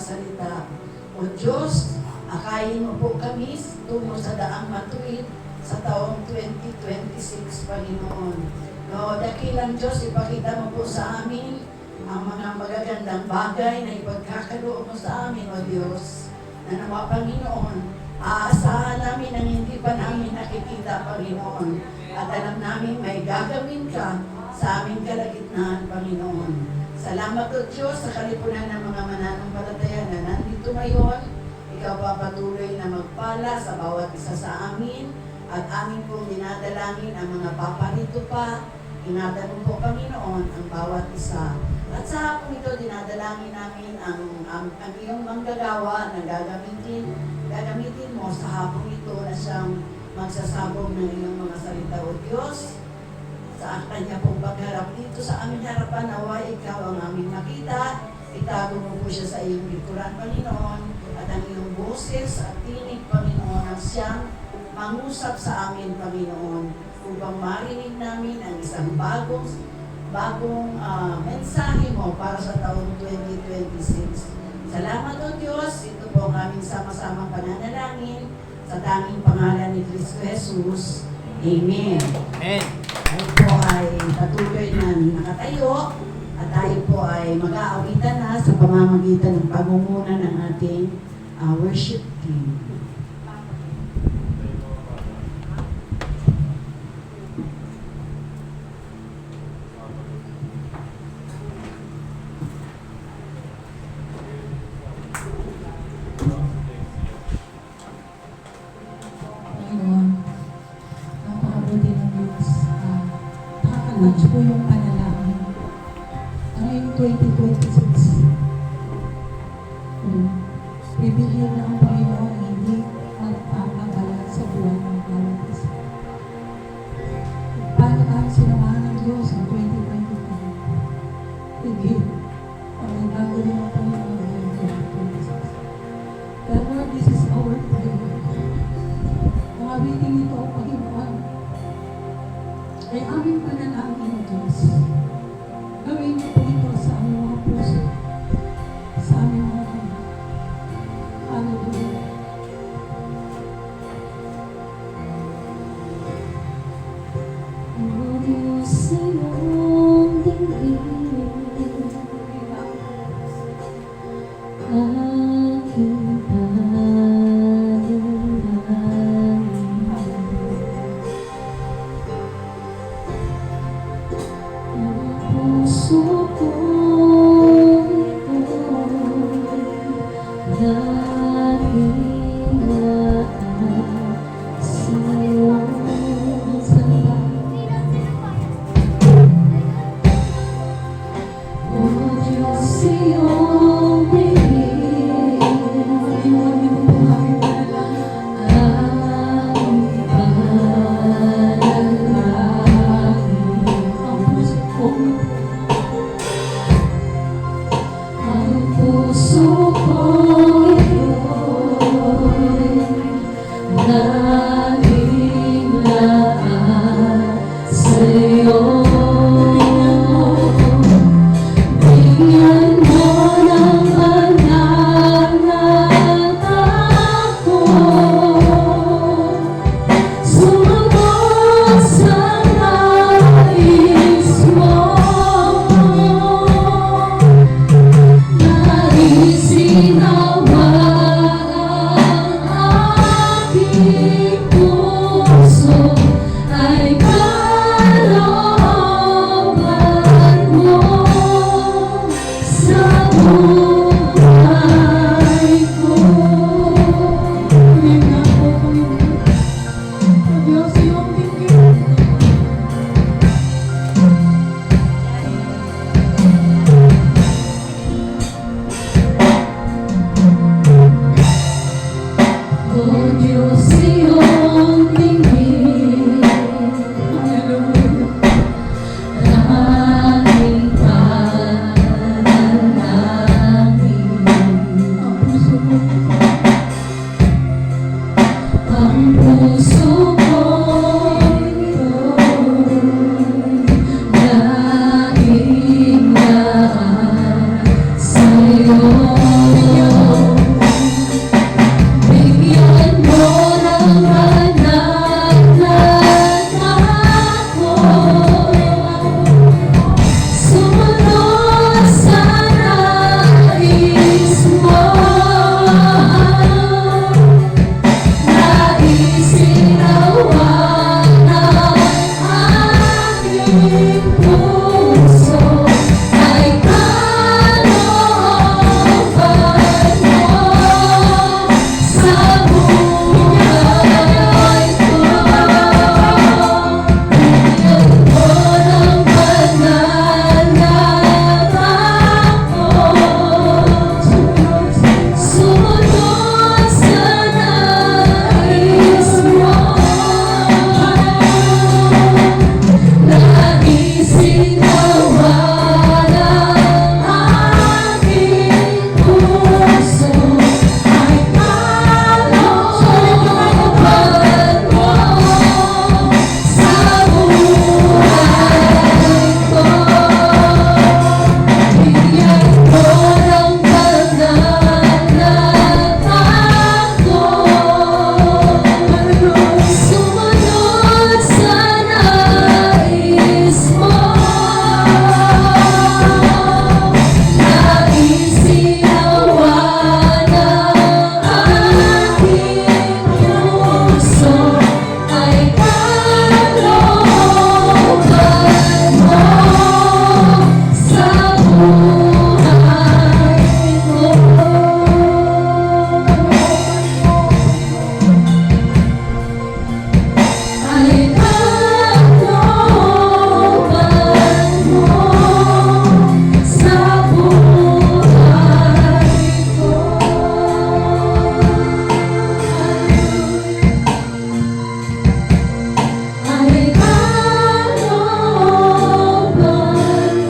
salita. O Diyos, akayin mo po kami tungo sa daang matuwid sa taong 2026, Panginoon. No, dakilang Diyos, ipakita mo po sa amin ang mga magagandang bagay na ipagkakaloob mo sa amin, O Diyos, na nawa, Panginoon, aasahan namin ang hindi pa namin nakikita, Panginoon, at alam namin may gagawin ka sa aming kalagitnaan, Panginoon. Salamat, O Diyos, sa kalipunan ng mga mananampalataya na nandito ngayon. Ikaw pa patuloy na magpala sa bawat isa sa amin at amin pong dinadalangin ang mga paparito pa. Ingatan mo po, Panginoon, ang bawat isa. At sa hapong ito, dinadalangin namin ang iyong manggagawa na gagamitin mo sa hapong ito na siyang magsasabog ng iyong mga salita, O Diyos. Sa kanya pong pagharap dito sa aming harapan, nawa ikaw ang aming makita. Itago mo po siya sa iyong likuran, Panginoon, at ang iyong boses at tinig, Panginoon, ang siyang mangusap sa amin, Panginoon, upang marinig namin ang isang bagong mensahe mo para sa taong 2026. Salamat, O Diyos. Ito po ang aming sama-samang pananalangin sa tanging pangalan ni Cristo Jesus. Amen. Amen. Tayo po ay patuloy na nakatayo at tayo po ay mag-aawitan na sa pamamagitan ng pangunguna ng ating worship team. Nakaka-launch po yung panalangin. Ngayong 2026, bibigyan na ang Panginoon ang hindi magpapabala sa buwan ng bawat isa. Paano tayo sinamahan ng Diyos ang 2025? Higit ang gagawin ng Panginoon ngayong 2026. The Lord, this is our prayer. Ang awitin nito, Panginoon, ay aming panalangin, Diyos. Gawin niyo po ito sa aming mga puso, sa aming mga kamay. Hallelujah. Muli sa iyong tingin, aking panalangin. Puso ko ito laging sa iyong samba. O Diyos, iyong tingin, aking panalangin. Ang puso ko laging laan sa'yo. Bigyan mo ng pangalan ako, sumunod sa nais mo. Naisinawa ang aking puso ay kalooban Sumunod sa nais mo. Naisinawa ng aking puso ay kalooban mo sa buhay ko. Bigyan mo ng banal na takot. Sumunod sa nais mo. Naisinawa ng aking puso ay kalooban mo sa buhay ko. Bigyan mo ng banal na takot. Sumunod sa nais mo. Naisinawa ng aking puso ay kalooban mo sa buhay ko. Ay kalooban mo sa buhay ko. Ay kalooban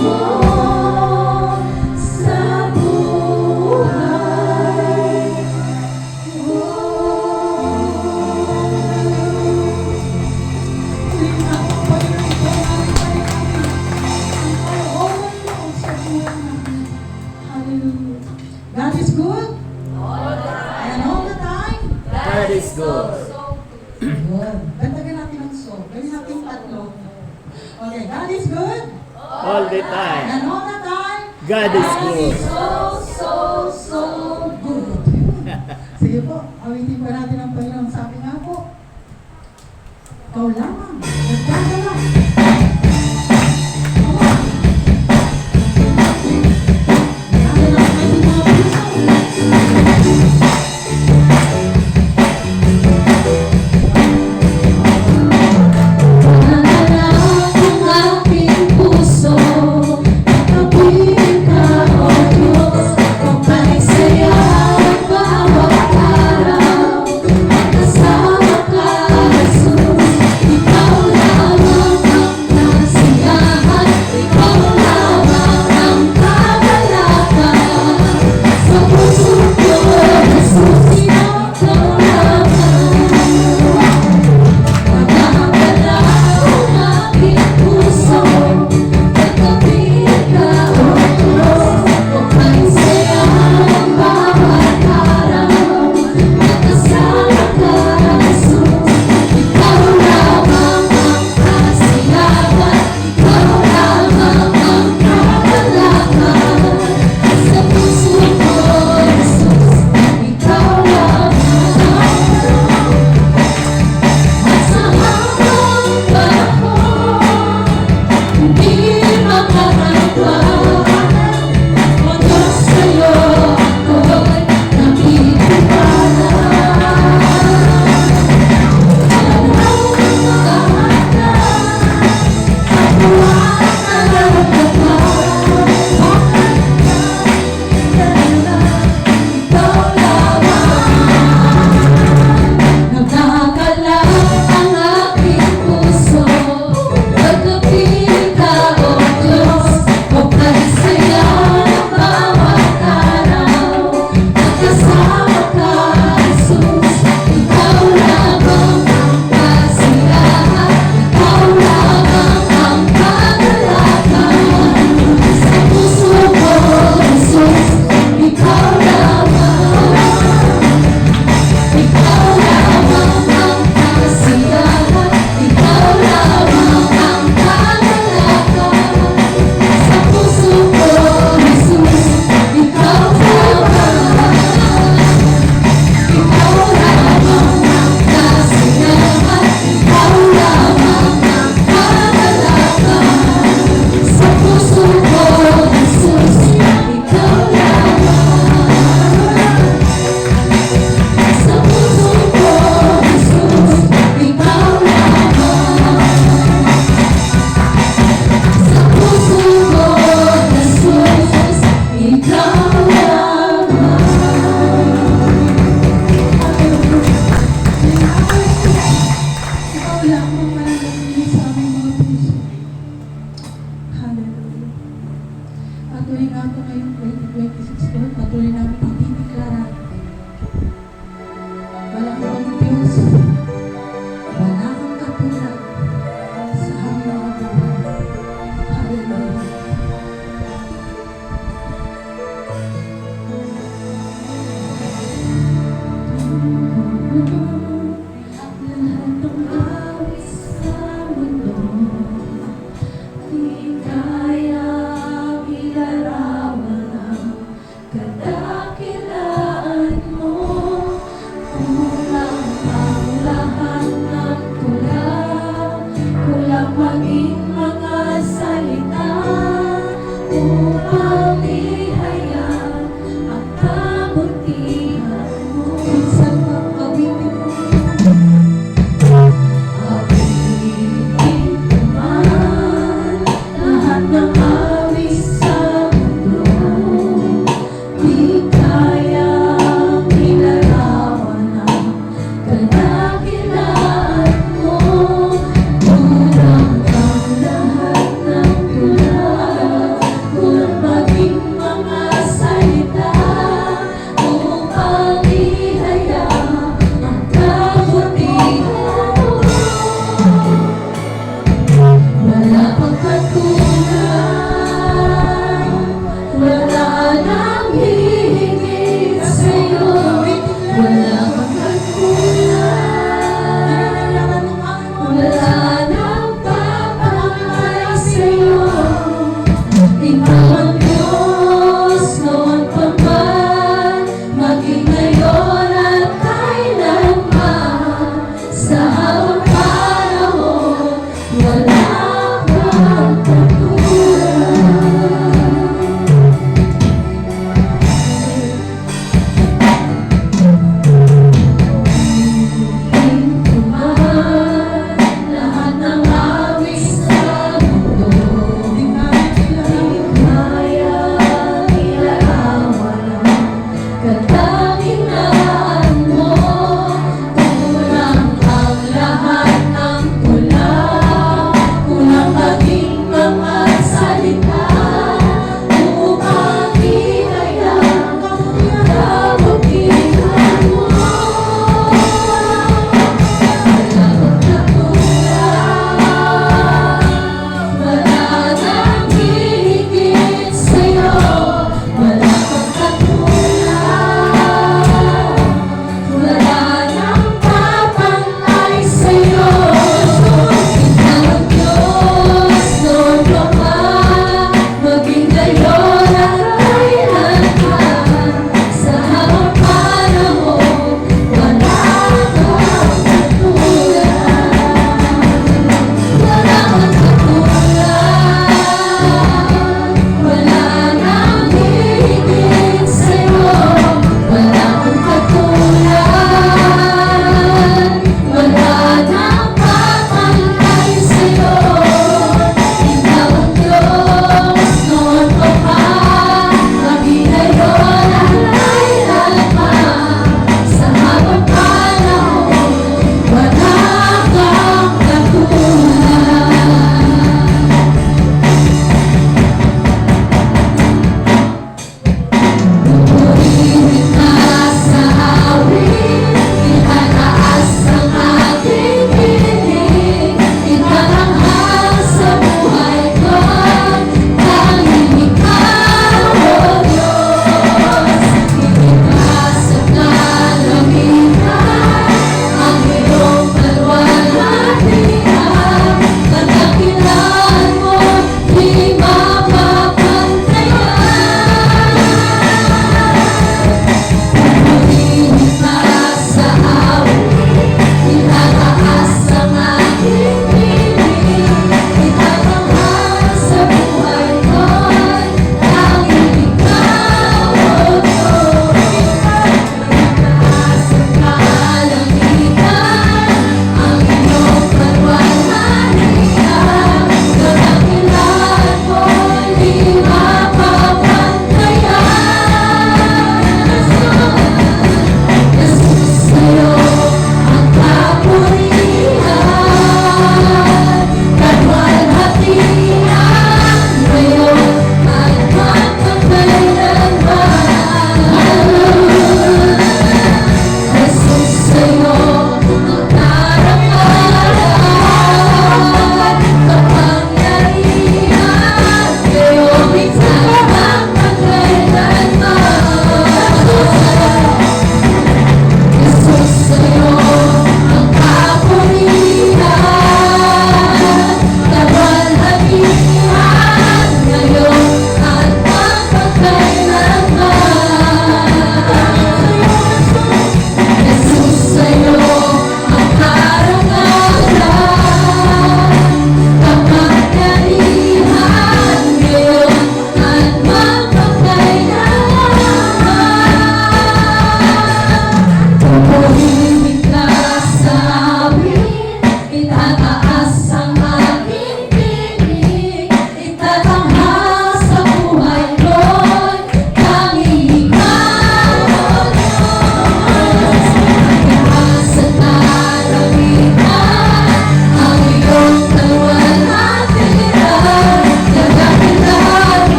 mo sa buhay ko. God is good. And all the time. God is good. Good. Ganda natin ang song. Gawin natin tatlo. Okay, God is good. All the time. And all the time. God is good. So good. Sige po, awitin po natin ang Panginoon. Sabi nga po, ikaw lamang. Nagdadala. Come on. Nagdadala ang ating mga puso. Nangangarap ang aking puso, nakapiling ka, O Diyos. Magpaisaya ang bawat araw, magkasama ka, Jesus. Ikaw lamang ang kasiyahan, ikaw lamang ang kagalakan. Sa puso ko, Jesus, ikaw lamang. Nagkakalaw ang aking puso, nagkapiling ka, O Diyos. Magpaisaya ang bawat araw, magkasama ka, Jesus. Ikaw lamang ang kasiyahan, ikaw lamang ang kagalakan. Sa puso ko, Jesus, ikaw lamang. Sa habang panahon, hindi makakagawa. O Diyos, sa'yo ako'y nakikipala. Alam mo ang magkahanda, sa buwan na nagkakaroon. Ikaw lamang. Nagkakalaw ang aking puso, nagkapiling ka, O Diyos. Magpaisaya ang bawat araw, magkasama ka, Jesus. Ikaw lamang ang kasiyahan, ikaw lamang ang kagalakan. pagpatuloy namin ngayong 2026, Lord, patuloy namin idideklara. Walang ibang Diyos, wala kang katulad sa aming mga buhay. Hallelujah. Lahat ng awit sa mundo di kaya ilarawan ang kadakil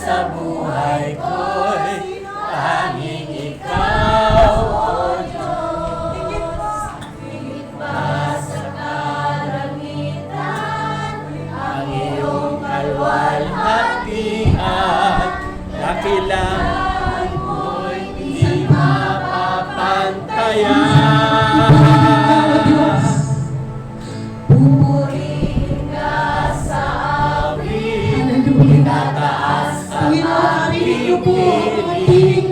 sa buhay ko'y tanging ikaw, O Diyos. Higit pa sa kalangitan, Ang iyong kalwalhatian, dakilang mo'y di mapapantayan. pupurihin ka sa awit. Itataas ang aking piling,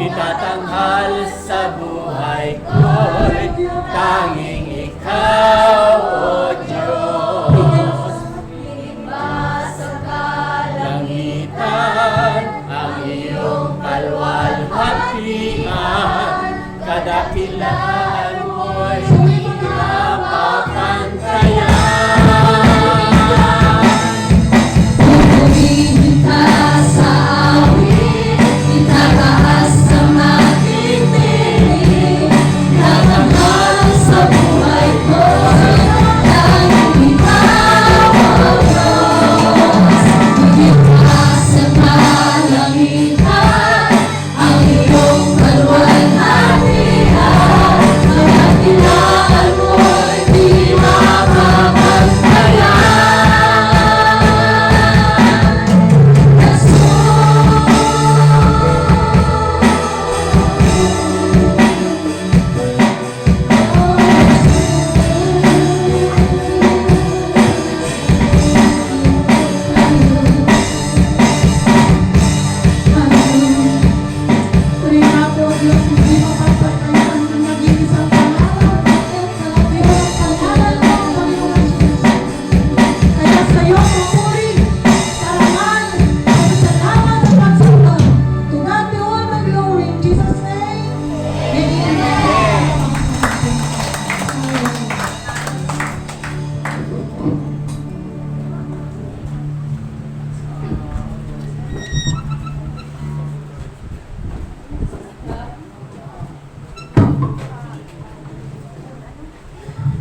itatanghal sa buhay ko'y tanging ikaw, O Diyos. Higit pa sa kalangitan, Langitan ang iyong kalwalhatian, kadakilaan mo'y di mapapantayan. pupurihin ka sa awit. Itataas ang aking piling, itatanghal sa buhay ko. Tanging ikaw, O Diyos. Higit pa sa kalangitan, ang iyong kaluwalhatian, kadakilaan mo'y di mapapantayan.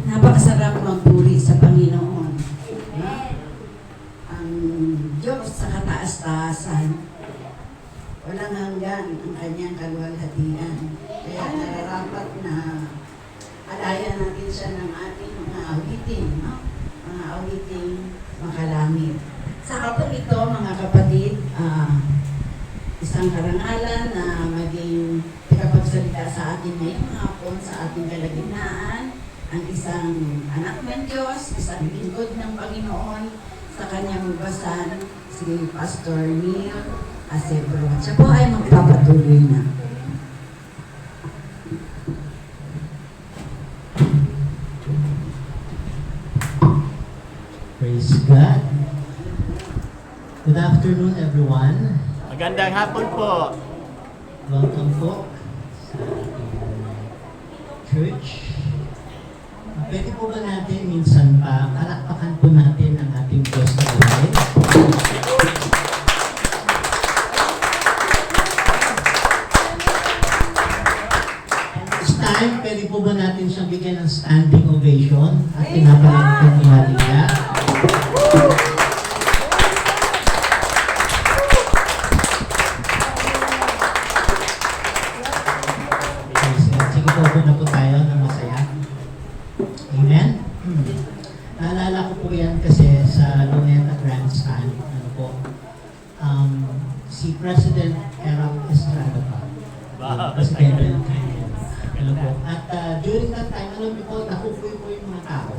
Napakasarap magpuri sa Panginoon. Ang Diyos sa kataas-taasan, walang hanggan ang kanyang kalwalhatian. Kaya nararapat na alayan natin siya ng ating mga awitin, no? Mga awiting makalangit. Sa hapon ito, mga kapatid, isang karangalan na maging tagapagsalita sa atin ngayong hapon sa ating kalagitnaan, ang isang anak ng Diyos, isang lingkod ng Panginoon sa kanyang basan, si Pastor Neil Acebro. Siya po ay magpapatuloy na. Praise God. Good afternoon, everyone. Magandang hapon po. Welcome po sa ating church. Pwede po ba natin minsan pa palakpakan po natin ang ating Diyos na buhay? This time, pwede po ba natin siyang bigyan ng standing ovation at pinapalang po ni Maria? Sige po, upo na po tayo ng masaya. Amen? Naalala ko po yan kasi sa Luneta Grandstand, ano po, si President Erap Estrada pa. Wow. Presidente ng Kanya. Ano po. At during that time, alam niyo po, nakupoy po yung mga tao.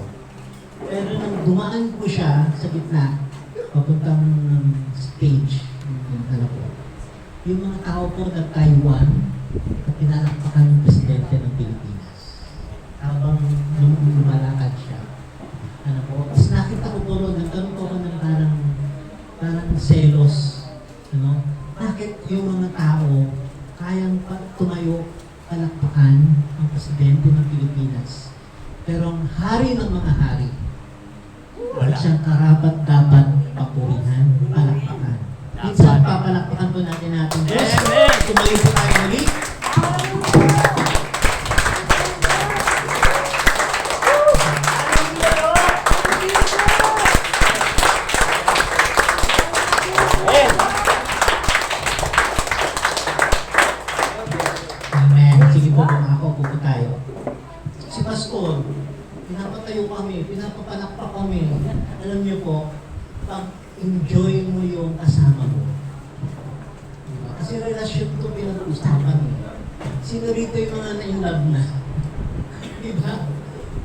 Pero nang dumaan po siya sa gitna, papuntang stage, ano po, yung mga tao po ng Taiwan, at pinalakpakan ng Presidente ng Pilipinas. Habang lumalakad siya. Ano po, tapos nakita ko po ron, nagkaroon po ako ng parang selos. Ano? Bakit yung mga tao kayang tumayo, palakpakan ang Presidente ng Pilipinas? Pero ang hari ng mga hari, Wala. at siyang karapat-dapat papurihan, palakpakan. Minsan papalakpakan po natin natin Diyos. Amen. Tumayo po tayo muli. Alam niyo po, pag-enjoy mo yung kasama mo. Diba? Kasi relasyon to pinag-uusapan. Sino rito yung mga na-in-love na? Diba?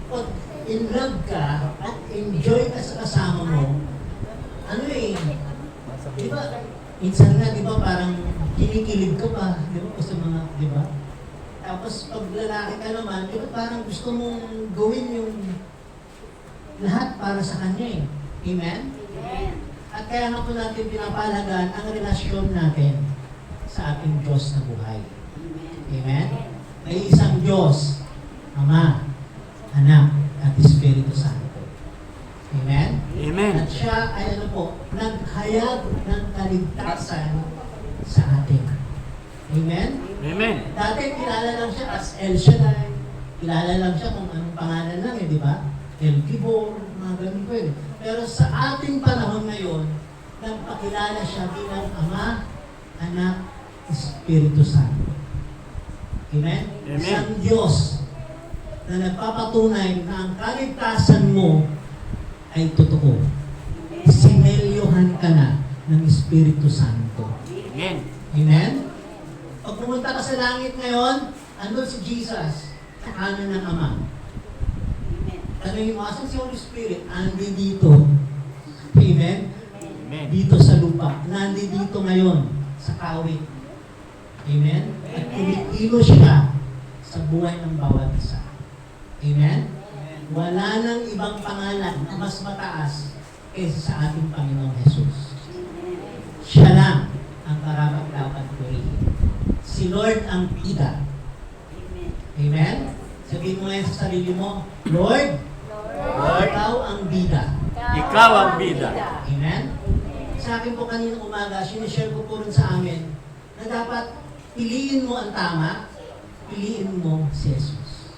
Pag in-love ka at enjoy ka sa kasama mo, ano eh, diba? Minsan nga, diba, parang kinikilig ka pa, diba, sa mga, diba? Tapos pag lalaki ka naman, diba, parang gusto mong gawin yung lahat para sa kanya eh. Amen? Amen. At kaya nga po natin pinapahalagaan ang relasyon natin sa ating Diyos na buhay. Amen? May isang Diyos, Ama, Anak, at Espiritu Santo. Amen? Amen. At siya ay ano po, naghayag ng kaligtasan sa atin. Amen? Amen. Dati kilala lang siya as El Shaddai. Kilala lang siya kung anong pangalan lang di ba? El Gibor, mga ganun po yun. Pero sa ating panahon ngayon, nagpakilala siya bilang Ama, Anak, Espiritu Santo. Amen? Amen. Isang Diyos na nagpapatunay na ang kaligtasan mo ay totoo. Sinelyohan ka na ng Espiritu Santo. Amen. Amen? Pag pumunta ka sa langit ngayon, andun si Jesus sa kanan ng Ama. Tanungin mo, asan si Holy Spirit? Andi dito. Amen? Amen. Dito sa lupa. Nandi dito ngayon sa kawit. Amen? At kumikilo siya sa buhay ng bawat isa. Amen? Wala nang ibang pangalan na mas mataas kaysa sa ating Panginoong Jesus. Siya lang ang karapat dapat purihin. Si Lord ang bida. Amen? Sabihin mo ngayon sa sarili mo, Lord, ikaw ang bida. Ikaw ang bida. Amen? Sa akin po kanina umaga, sinishare ko po rin sa amin na dapat piliin mo ang tama, piliin mo si Jesus.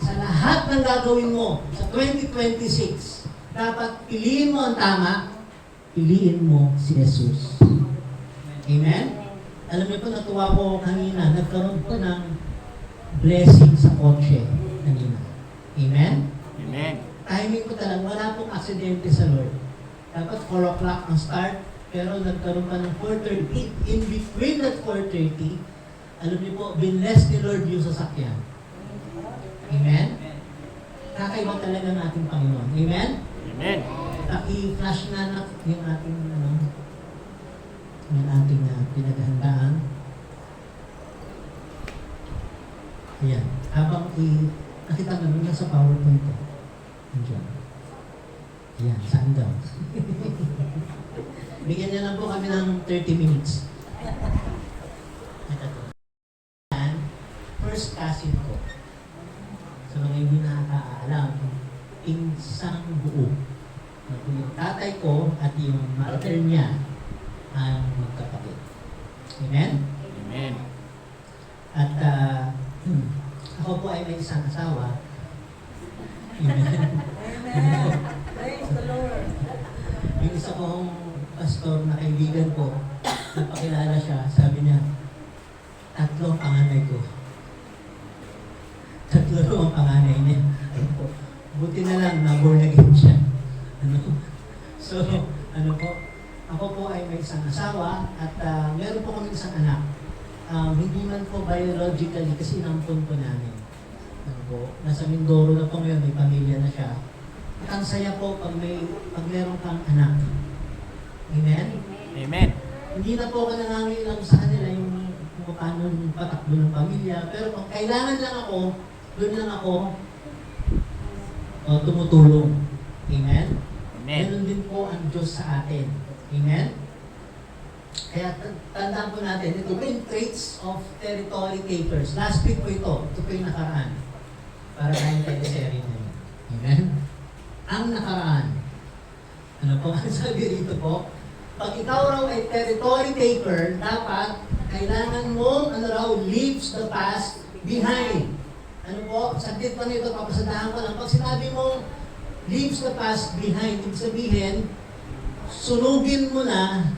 Sa lahat ng gagawin mo sa 2026, dapat piliin mo ang tama, piliin mo si Jesus. Amen? Alam niyo po, natuwa po ako kanina, nagkaroon po ng blessing sa kotse kanina. Amen? Amen. Timing ko talaga, wala pong aksidente sa Lord. Dapat 4 o'clock ang start, pero nagkaroon pa ng 4:30. In between that 4:30, alam niyo po, binless ni Lord yung sasakyan. Amen? Kakaiba talaga ng ating Panginoon. Amen? Amen. I-flash na yung ating, yung ating pinaghandaan. Ayan. Habang nakita namin na sa PowerPoint ko. Andiyan. Ayan, saan daw? Bigyan niya lang po kami ng 30 minutes. Ito. Ayan, first cousin ko. Sa mga hindi nakakaalam, pinsang buo. Yung tatay ko at yung mother niya ang magkapatid. Amen? Amen. At ako po ay may isang asawa. Amen. Praise the Lord. Yung isa kong pastor na kaibigan ko, napakilala siya, sabi niya, 3 ang panganay ko. 3 ang panganay niya. Buti na lang, na-born again siya. So, ako po ay may isang asawa at meron po kami isang anak. Hindi man po biologically kasi inampun po namin. Nasa Mindoro na po ngayon, may pamilya na siya. At ang saya po pag meron kang anak. Amen? Amen. Hindi na po ako nangangilang sa kanila yung kung paano yung patakbo ng pamilya. Pero kung kailangan lang ako, doon lang ako tumutulong. Amen? Amen. Ganun din po ang Diyos sa atin. Amen? Kaya tandaan po natin, ito po yung traits of territory takers. Last week po ito. Ito po yung nakaraan. Para tayong teleserye na yun. Amen? Ang nakaraan. Ano po ang sabi rito po? Pag ikaw raw ay territory taker, dapat kailangan mo, leaves the past behind. Ano po? Saglit pa nito, papasadahan ko lang. Pag sinabi mo, leaves the past behind, ibig sabihin, sunugin mo na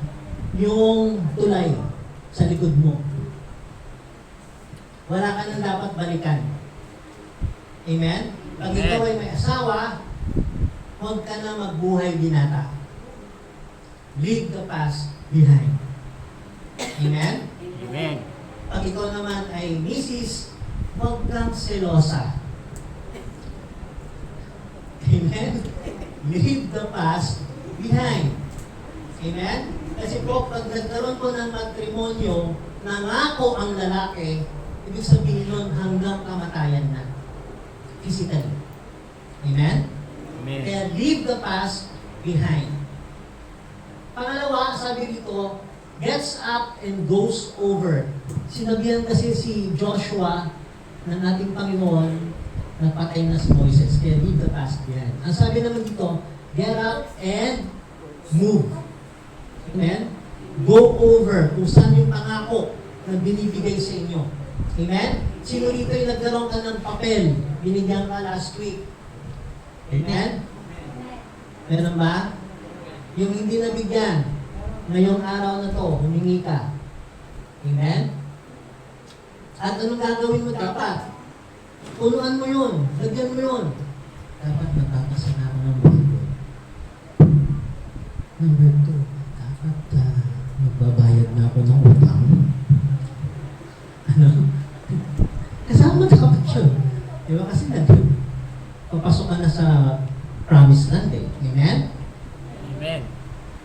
yung tulay sa likod mo. Wala ka nang dapat balikan. Amen? Pag Amen. ikaw ay may asawa, huwag ka na magbuhay binata. Leave the past behind. Amen? Amen. Pag ikaw naman ay misis, huwag kang selosa. Amen? Leave the past behind. Amen? Kasi po, pag nagkaroon po ng matrimonyo, nangako ang lalaki, ibig sabihin nun hanggang kamatayan na. Physically. Amen? Amen. Kaya leave the past behind. Pangalawa, sabi dito, gets up and goes over. Sinabihan kasi si Joshua ng ating Panginoon na patay na si Moises. Kaya leave the past behind. Ang sabi naman dito, get up and move. Amen? Go over kung saan yung pangako na binibigay sa inyo. Amen? Sino rito yung nagkaroon ka ng papel? Binigyan ka last week. Amen? Meron ba? Yung hindi nabigyan, ngayong araw na to, humingi ka. Amen? At anong gagawin mo dapat? Punuan mo yun. Lagyan mo yun. Dapat nagpapasa na ako ng Bible. Number 2, dapat magbabayad na ako ng utang. Ano? Kasama dapat yun. Diba kasi nandun? Papasok ka na sa promised land eh. Amen? Amen.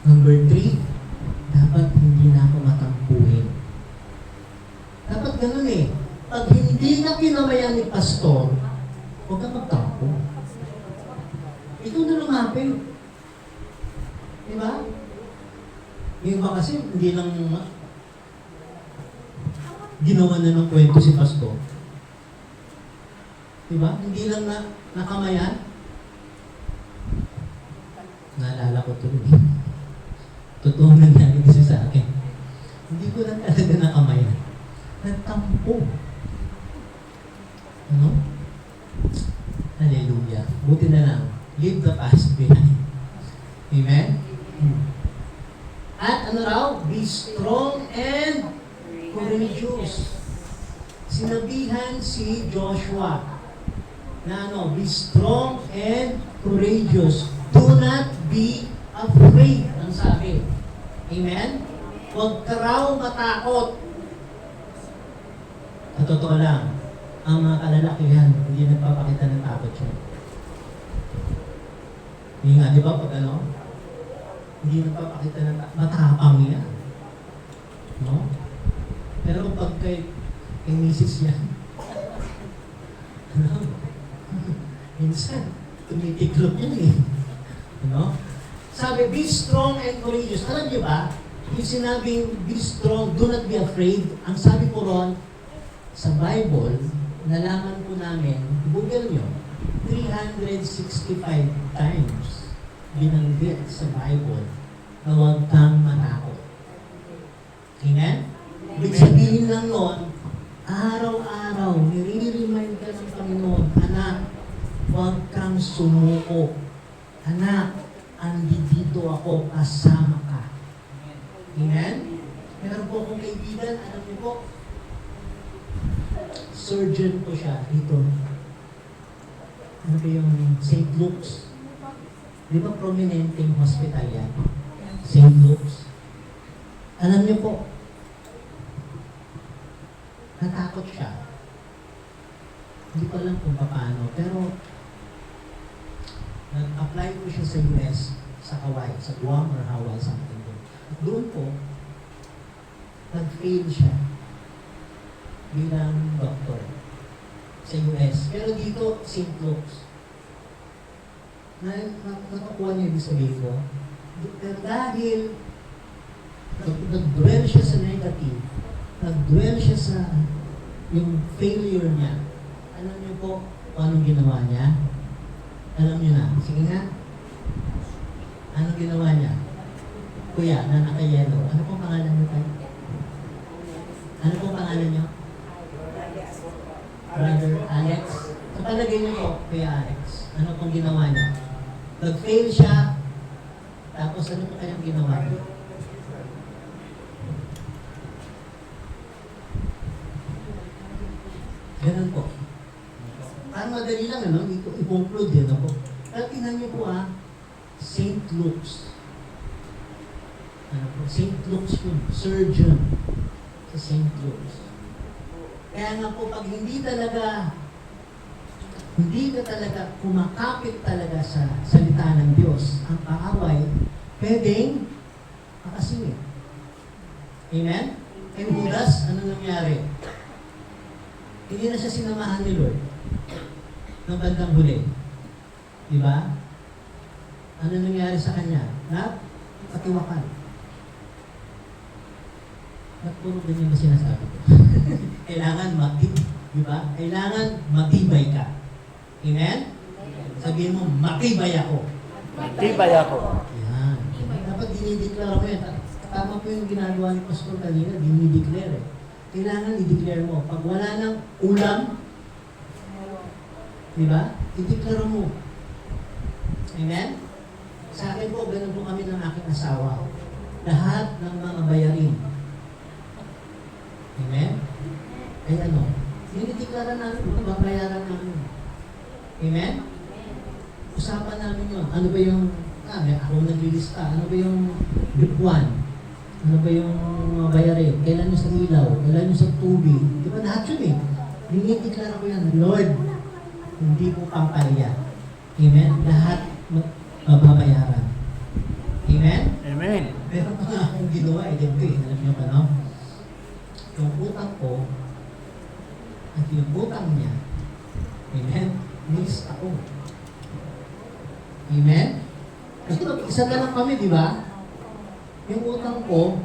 Number 3, dapat hindi na ako matampuhin. Dapat ganun eh. Pag hindi na kinamayan ni pastor, huwag kang magtampo. Ito na lumapin. Diba? Yung iba kasi hindi lang ginawa na ng kwento si pastor. Diba? Hindi lang na nakamayan. Naalala ko ito eh. Totoo nangyari kasi sa akin. Hindi ko lang talaga nakamayan. Nagtampo. Ano? Hallelujah. Buti na lang. Leave the past behind. Amen? At ano raw? Be strong and courageous. Sinabihan si Joshua na ano? Be strong and courageous. Do not be afraid, ang sabi. Amen? Huwag ka raw matakot. At totoo lang, ang mga kalalakihan, hindi nagpapakita ng takot yun. Hindi nga, di ba, pag ano, hindi nagpapakita ng takot, matapang yan. No? Pero pag kay misis yan, ano, minsan, tumitiklop yan eh. Ano? Sabi, be strong and courageous. Alam niyo ba, yung sinabing be strong, do not be afraid, ang sabi ko ron, sa Bible, nalaman po namin, Google nyo, 365 times binanggit sa Bible na huwag kang matakot. Amen? Ibig sabihin lang nun, araw-araw, nire-remind ka ng Panginoon, anak, huwag kang sumuko. Anak, andito ako, kasama ka. Amen? Meron po akong kaibigan, alam niyo po, surgeon po siya dito. Ano ba yung St. Luke's? Di ba prominenteng hospital yan? St. Luke's. Alam niyo po, natakot siya. Hindi ko alam kung paano, pero nag-apply po siya sa US, sa Hawaii, sa Guam or Hawaii, something doon. At doon po, nag-fail siya bilang doktor sa US. Pero dito, St. Luke's. Nakakuha niya ibig sabihin ko. Dahil nag-dwell siya sa negative, nag-dwell siya sa yung failure niya. Alam niyo po kung anong ginawa niya? Alam niyo na. Sige nga. Anong ginawa niya? Kuya, na naka-yellow. Ano pong pangalan niyo tayo? Ano pong pangalan niyo? Brother Alex. Kapalagay niyo po, Kuya Alex. Ano pong ginawa niya? Nag-fail siya. Tapos ano po kanyang ginawa niya? Ganun po. Parang madali lang, ano? I-conclude din ako. Pero tingnan niyo po Luke's. Ano po? St. Luke's yun. Surgeon sa St. Luke's. Kaya nga po, pag hindi ka talaga kumakapit talaga sa salita ng Diyos, ang kaaway, pwedeng makasingit. Amen? Kay Judas, ano nangyari? Hindi na siya sinamahan ni Lord ng bandang huli. Di ba? Ano nangyari sa kanya? Patiwakan. At puro ganyan ba sinasabi ko? Kailangan di ba? Kailangan matibay ka. Amen? Sabihin mo, matibay ako. Matibay ako. Yan. Dapat dinideklara mo yan. Tama po yung ginagawa ni Pastor kanina, dinideclare eh. Kailangan i-declare mo. Pag wala ng ulam, di ba? I-declare mo. Amen? Sa akin po, ganun po kami ng aking asawa. Lahat ng mga bayarin. Amen? Ay ano? Dinideklara namin kung babayaran namin. Amen? Usapan namin yun. Ano ba yung, ako naglilista. Ano ba yung buwan? Ano ba yung mga bayarin? Kailan yung sa ilaw? Kailan yung sa tubig? Di ba lahat yun eh? Dinideklara ko yan. Lord, hindi po pampalya. Amen? Lahat mababayaran. Amen? Amen. Meron pa nga akong ginawa eh. Dito eh. Alam niyo ba no? Yung utang ko at yung utang niya. Amen? Miss ako. Amen? Kasi isa na lang kami, di ba? Yung utang ko,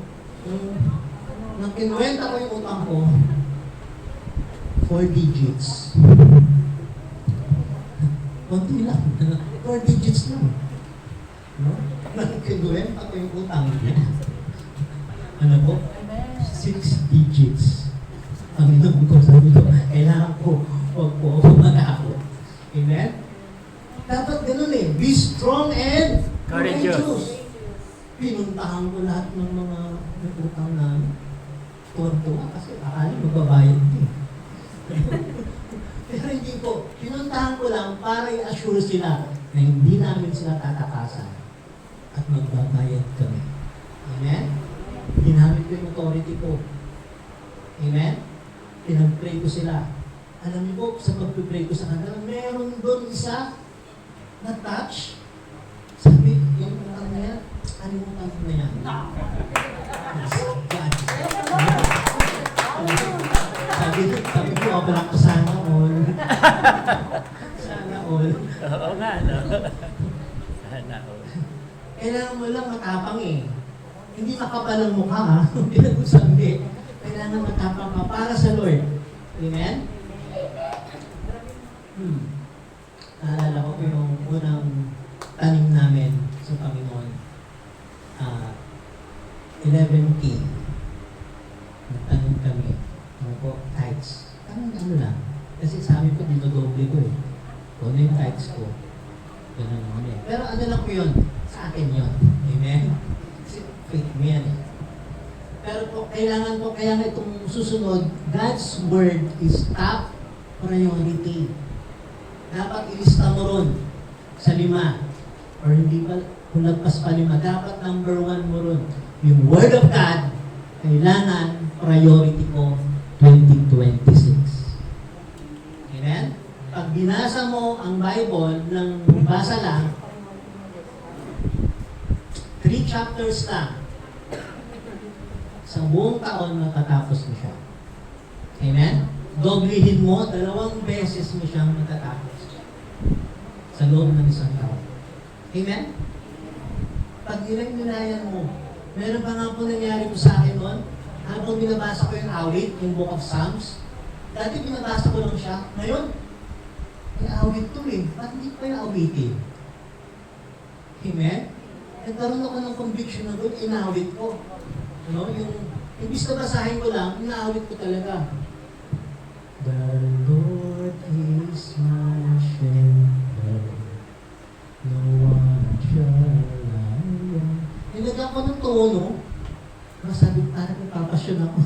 nang kinuwenta ko yung utang ko, 4 digits. Konti lang. 4 digits lang. No? Nang kinuwenta ko yung utang niya. Ano po? 6 digits. Ang inom ko, sabi ko, kailangan ko, huwag po ako manakot. Amen? Dapat ganun eh. Be strong and courageous. Pinuntahan ko lahat ng mga utang na tuwan-tuwa kasi akala magbabayad din. Pero hindi po. Pinuntahan ko lang para i-assure sila na hindi namin sila tatakasan at magbabayad kami. Amen? Ginamit ko yung authority ko. Amen? Pinag-pray ko sila. Alam niyo po, sa pag-pray ko sa kanila, meron doon isa na touch. Sabi, yung utang na yan, alimutan ko na yan. Sabi ko, obrak ko sana all. Sana all. Oo nga, no? Sana all. Kailangan mo lang matapang eh. Hindi makapal ang mukha ha. Pinag-usabi. Kailangan matapang ka para sa Lord. Amen? Naalala ko po yung unang tanim namin sa Panginoon. 11K. Nagtanim kami. Ano po? Tithes. Ano lang. Kasi sa amin po, dinodoble ko eh. Kung ano yung tithes ko. Ganun naman eh. Pero ano lang po yun? Sa akin yun. Amen? Kasi faith mo yan eh. Pero po, kailangan po, kaya nga itong susunod, God's Word is top priority. Dapat ilista mo ron sa 5. Or hindi pa, kung nagpas pa 5, dapat number 1 mo ron. Yung Word of God, kailangan priority ko 2026. Amen? Pag binasa mo ang Bible ng basa lang, 3 chapters lang, sa buong taon matatapos mo siya. Amen? Doblihin mo, 2 beses mo siyang matatapos sa loob ng isang taon. Amen? Pag nilayan mo, meron pa nga po nangyari po sa akin noon, habang binabasa ko yung awit, yung Book of Psalms, dati binabasa ko lang siya, ngayon, may awit to eh, ba't hindi ko yung awitin? Amen? Nagkaroon ako ng conviction na doon, inawit ko. Ano? Yung imbis na basahin ko lang, inaawit ko talaga. The Lord is my shepherd, no one shall lie. Nilagyan ko ng tono, masabi parang napapasyon ako.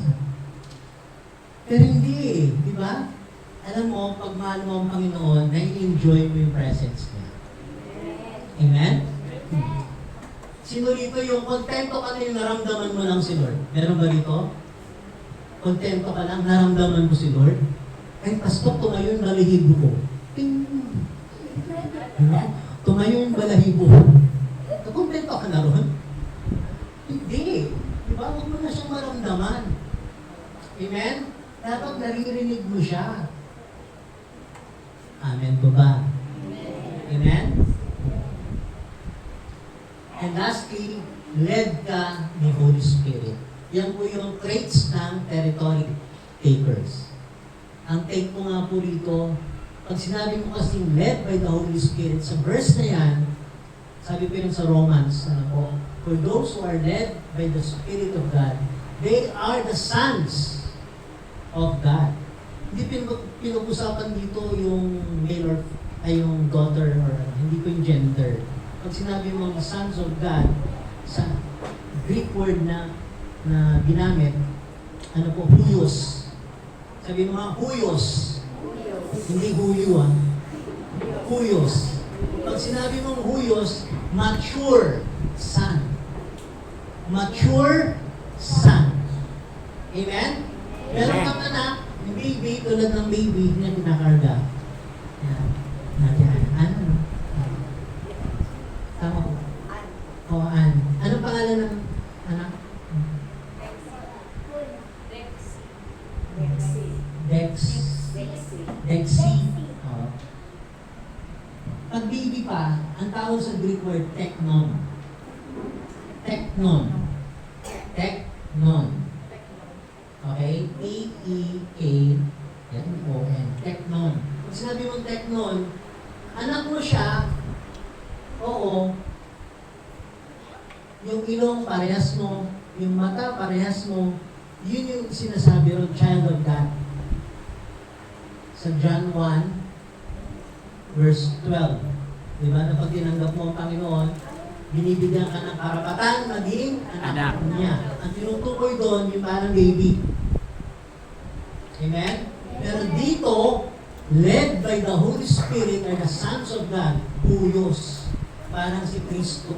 Pero hindi eh, di ba? Alam mo, pag mahal mo ang Panginoon, nai-enjoy mo yung presence niya. Amen? Sino rito yung kontento ka na yung naramdaman mo lang si Lord? Meron ba rito? Kontento ka lang, naramdaman mo si Lord? Ay, pastor, tumayo yung balahibo ko. Ting! Tumayo yung balahibo ko. Kontento ka na ron? Hindi. Diba? Huwag mo na siyang maramdaman. Amen? Dapat naririnig mo siya. Amen po ba? Amen? And lastly, led ka ni Holy Spirit. Yan po yung traits ng territory takers. Ang take ko nga po rito, pag sinabi mo kasing led by the Holy Spirit, sa verse na yan, sabi po yun sa Romans, ano po, for those who are led by the Spirit of God, they are the sons of God. Hindi pinag-usapan dito yung male or ay yung daughter or hindi po yung gender. Pag sinabi mo mga sons of God, sa Greek word na ginamit, ano po, huyos. Sabi mo nga, huyos. Hindi huyo, huyos. Pag sinabi mong huyos, mature son. Mature son. Amen? Meron kang anak, yung baby, tulad ng baby na pinakarga. Yan. Yan. Ano? Tama ko. O, An. Anong pangalan ng anak? Dexy. Oh. Pag baby pa, ang tawag sa Greek word, teknon. Teknon. Teknon. Okay? T-E-K-N-O-N. Teknon. Pag sinabi mong teknon, anak mo siya, oo, yung ilong parehas mo, yung mata parehas mo, yun yung sinasabi ron, child of God. Sa John 1, verse 12. Diba? Na pag tinanggap mo ang Panginoon, binibigyan ka ng karapatan maging anak niya. Ang tinutukoy doon, yung parang baby. Amen? Pero dito, led by the Holy Spirit are the sons of God, huyos. Parang si Kristo.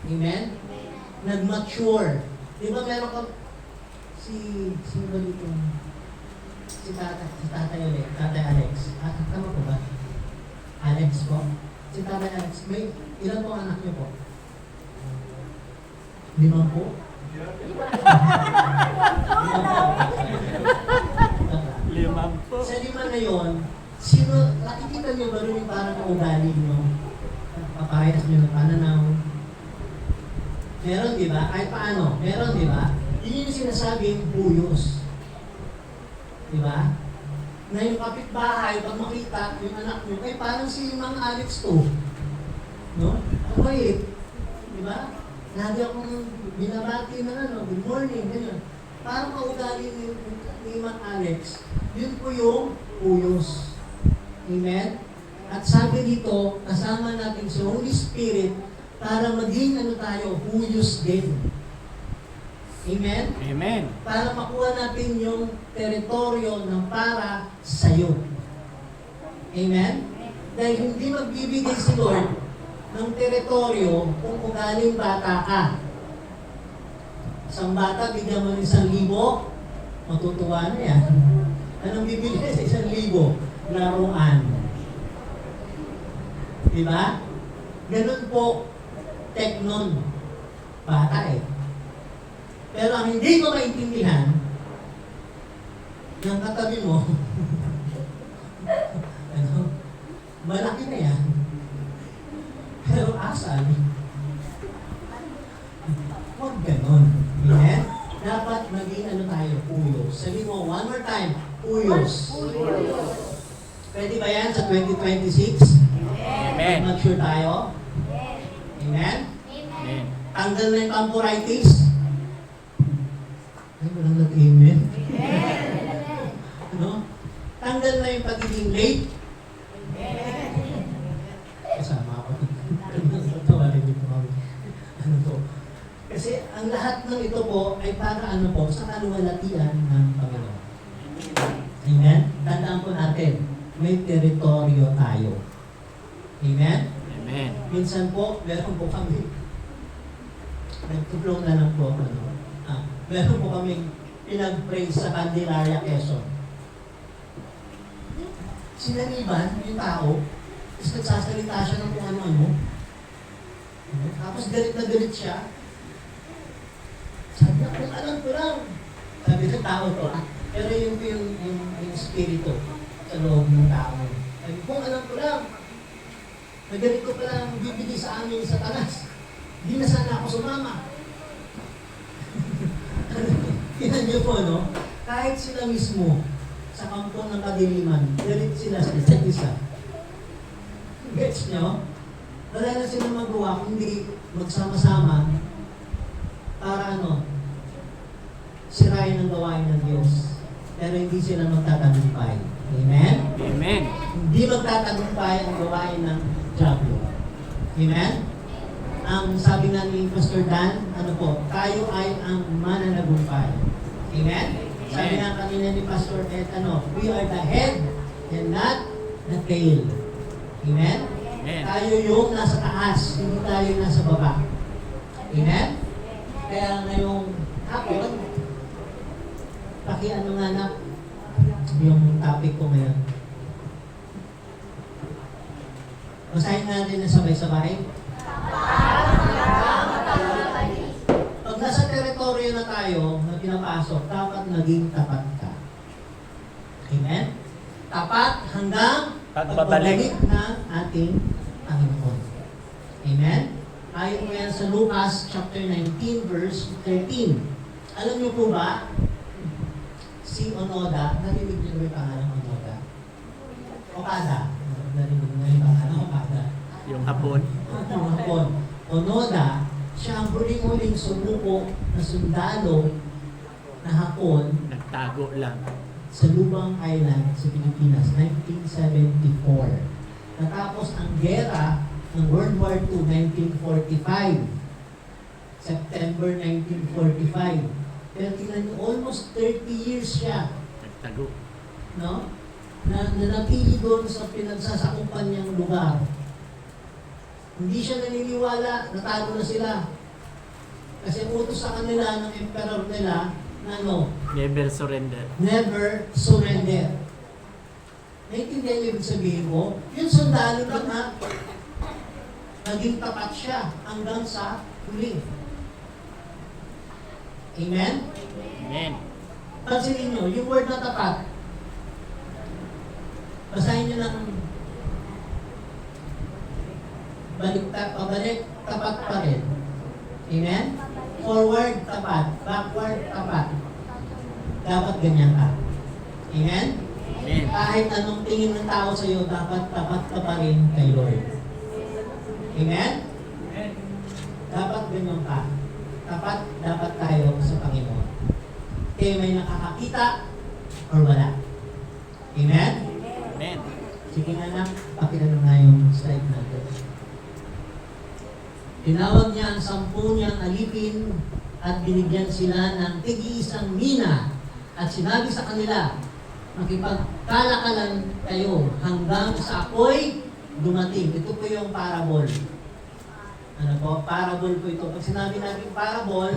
Amen? Nag-mature. Di ba meron ka sino ba dito? Si Tatay Alex. Tama po ba? Alex po. Si Tatay Alex, may ilan po anak niyo po? 5 po? 5 po. Sa 5 na yun, sino, nakikita niyo ba rin yung parang ugali niyo? Papayas niyo ng pananaw? Meron, di ba? Kahit paano? Meron, di ba? Yun yung sinasabing buyos. Di ba? Na yung kapitbahay, pag makita yung anak nyo, ay parang si Mang Alex to. No? Ang bait. Di ba? Lagi akong binabati na good morning, ganyan. Parang kaugali ni Mang Alex. Yun po yung buyos. Amen? At sabi dito, kasama natin si Holy Spirit para maging tayo, huyos din. Amen? Amen. Para makuha natin yung teritoryo ng para sa'yo. Amen? Dahil hindi magbibigay si Lord ng teritoryo kung ugaling bata ka. Isang bata, bigyan mo ng 1,000, matutuwa na yan. Anong bibigay sa 1,000? Laruan. Diba? Ganun po, teknon. Bata eh. Pero ang hindi ko maintindihan, yung katabi mo, malaki na yan. Pero asal, huwag ganon. Amen? Dapat maging tayo, puyos. Sabi mo, one more time, puyos. Pwede ba yan sa 2026? Amen. Mature tayo? Amen? Amen. Tanggal na yung pampuritis? Ay, walang nag-amen. Ano? Tanggal na yung pagiging late? Kasama ako. Tawarin niyo po kami. Ano to? Kasi ang lahat ng ito po ay para sa kaluwalhatian ng Panginoon. Amen? Tandaan po natin, may teritoryo tayo. Amen? Amen. Minsan po, meron po kami nagtuplong na lang po ako. No? Meron po kaming pinag-praise sa Candelaria, Quezon. Sinaniban yung tao, tapos nagsasalita siya ng kung ano-ano. Tapos galit na galit siya. Sabi niya, kung alam ko lang. Sabi ng tao to, pero yun po yung spirito sa loob ng tao. Sabi, kung alam ko lang, na ganito pala ang bibigay sa amin sa tanas. Hindi na sana ako sumama. Tingnan niyo po, no? Kahit sila mismo, sa kampo ng kadiliman, galit sila sa isa't isa. Gets niyo? Wala na silang magawa kundi magsama-sama para sirain ang gawain ng Diyos. Pero hindi sila magtatagumpay. Amen? Amen. Hindi magtatagumpay ang gawain ng Diablo. Amen? Ang sabi nga ni Pastor Dan, tayo ay ang mananagumpay. Amen? Sabi nga kanina ni Pastor Ed, we are the head and not the tail. Amen? Amen. Tayo yung nasa taas, hindi tayo yung nasa baba. Amen? Kaya ngayong hapon, nga na yung topic ko ngayon. Basahin natin na sabay-sabay. Pag nasa teritoryo na tayo na pinapasok, dapat naging tapat ka. Amen? Tapat hanggang pagbabalik ng ating Panginoon. Amen? Ayon mo yan sa Lucas chapter 19 verse 13. Alam niyo po ba, si Onoda, narinig niyo ba yung pangalan ng Onoda? Okada. Narinig niyo yung pangalan ng Okada. Yung hapon. Yung hapon. Onoda, siya ang huling-huling sumuko na sundalo na hapon Nagtago lang. sa Lubang Island sa Pilipinas, 1974. Natapos ang gera ng World War II, 1945. September 1945. Pero tingnan niyo, almost 30 years siya, Nagtago. no? Na nanatili doon sa pinagsasakupan niyang lugar. Hindi siya naniniwala, natago na sila. Kasi utos sa kanila ng emperor nila na Never surrender. never surrender. Naintindihan niyo ibig sabihin ko? Yung sundalo lang na naging tapat siya hanggang sa huli. Amen? Amen. Pansinin nyo, yung word na tapat, basahin nyo ng pabalik, tapat pa rin. Amen? Forward, tapat. Backward, tapat. Dapat ganyan ka. Amen? Amen. Kahit anong tingin ng tao sa iyo, dapat tapat ka pa rin kay Lord. Amen? Dapat ganyan ka. Tapat dapat tayo sa Panginoon. Kaya may nakakakita or wala. Amen? Amen. Sige nga na, pakita na nga yung slide natin. Tinawag niya ang 10 niyang alipin at binigyan sila ng tig-iisang mina at sinabi sa kanila, makipagkalakalan kayo hanggang sa ako'y dumating. Ito po yung parable. Parable po ito. Pag sinabi natin parable,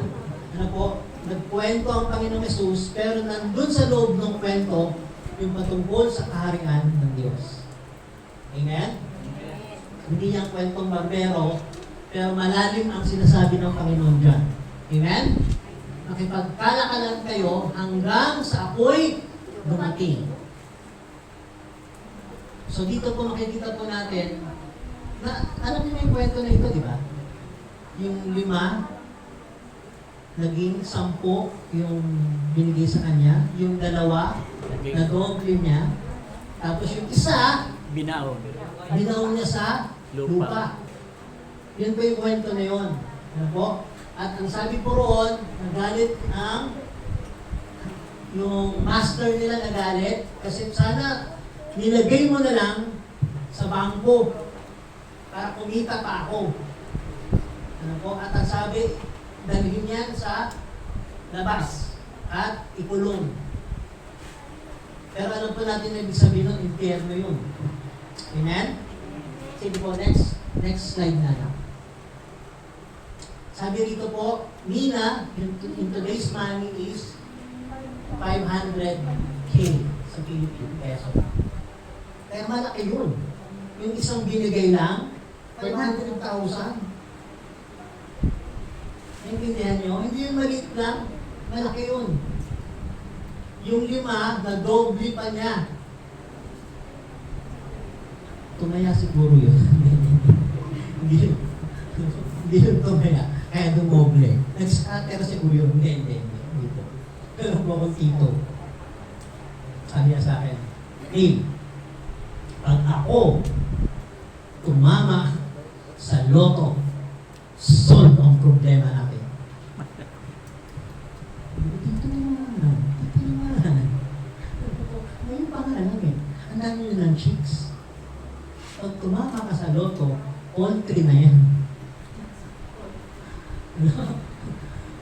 nagkwento ang Panginoong Yesus, pero nandun sa loob ng kwento, yung patungkol sa kaharian ng Diyos. Amen? Hindi niyang kwentong barbero, pero malalim ang sinasabi ng Panginoon dyan. Amen? Makipagkalakalan kayo hanggang sa ako'y dumating. So dito po makikita po natin na, alam niyo yung kwento na ito, di ba? Yung 5, naging 10 yung binigay sa kanya, yung 2, na doble niya, tapos yung isa, Binaon. binaon niya sa lupa. Yan po yung kwento na yun. Ano po? At ang sabi po roon, nagalit yung master nila nagalit, kasi sana nilagay mo na lang sa bangko para kumita pa ako. Ano po? At ang sabi, dalhin yan sa labas at ikulong. Pero alam po natin na ibig sabihin nun, impyerno yun. Amen? Sige po, next slide na lang. Sabi rito po, Nina, in today's money is 500K sa Philippine peso. Kaya malaki yun. Yung isang binigay lang, 500,000. Naintindihan nyo? Hindi yun maliit lang. Malaki yun. Yung 5, na-doble pa niya. Tumaya siguro yun. Hindi yun tumaya. Kaya dumoble. Nag-scatter siguro yun. Hindi. Dito. Pero po akong tito. Sabi niya sa akin, Dave, pag ako tumama sa loto, solve ang problema natin. Dito naman. Ngayon pa nga lang eh. Ang dami nyo ng chicks. Pag tumama ka sa loto, all 3 na yan.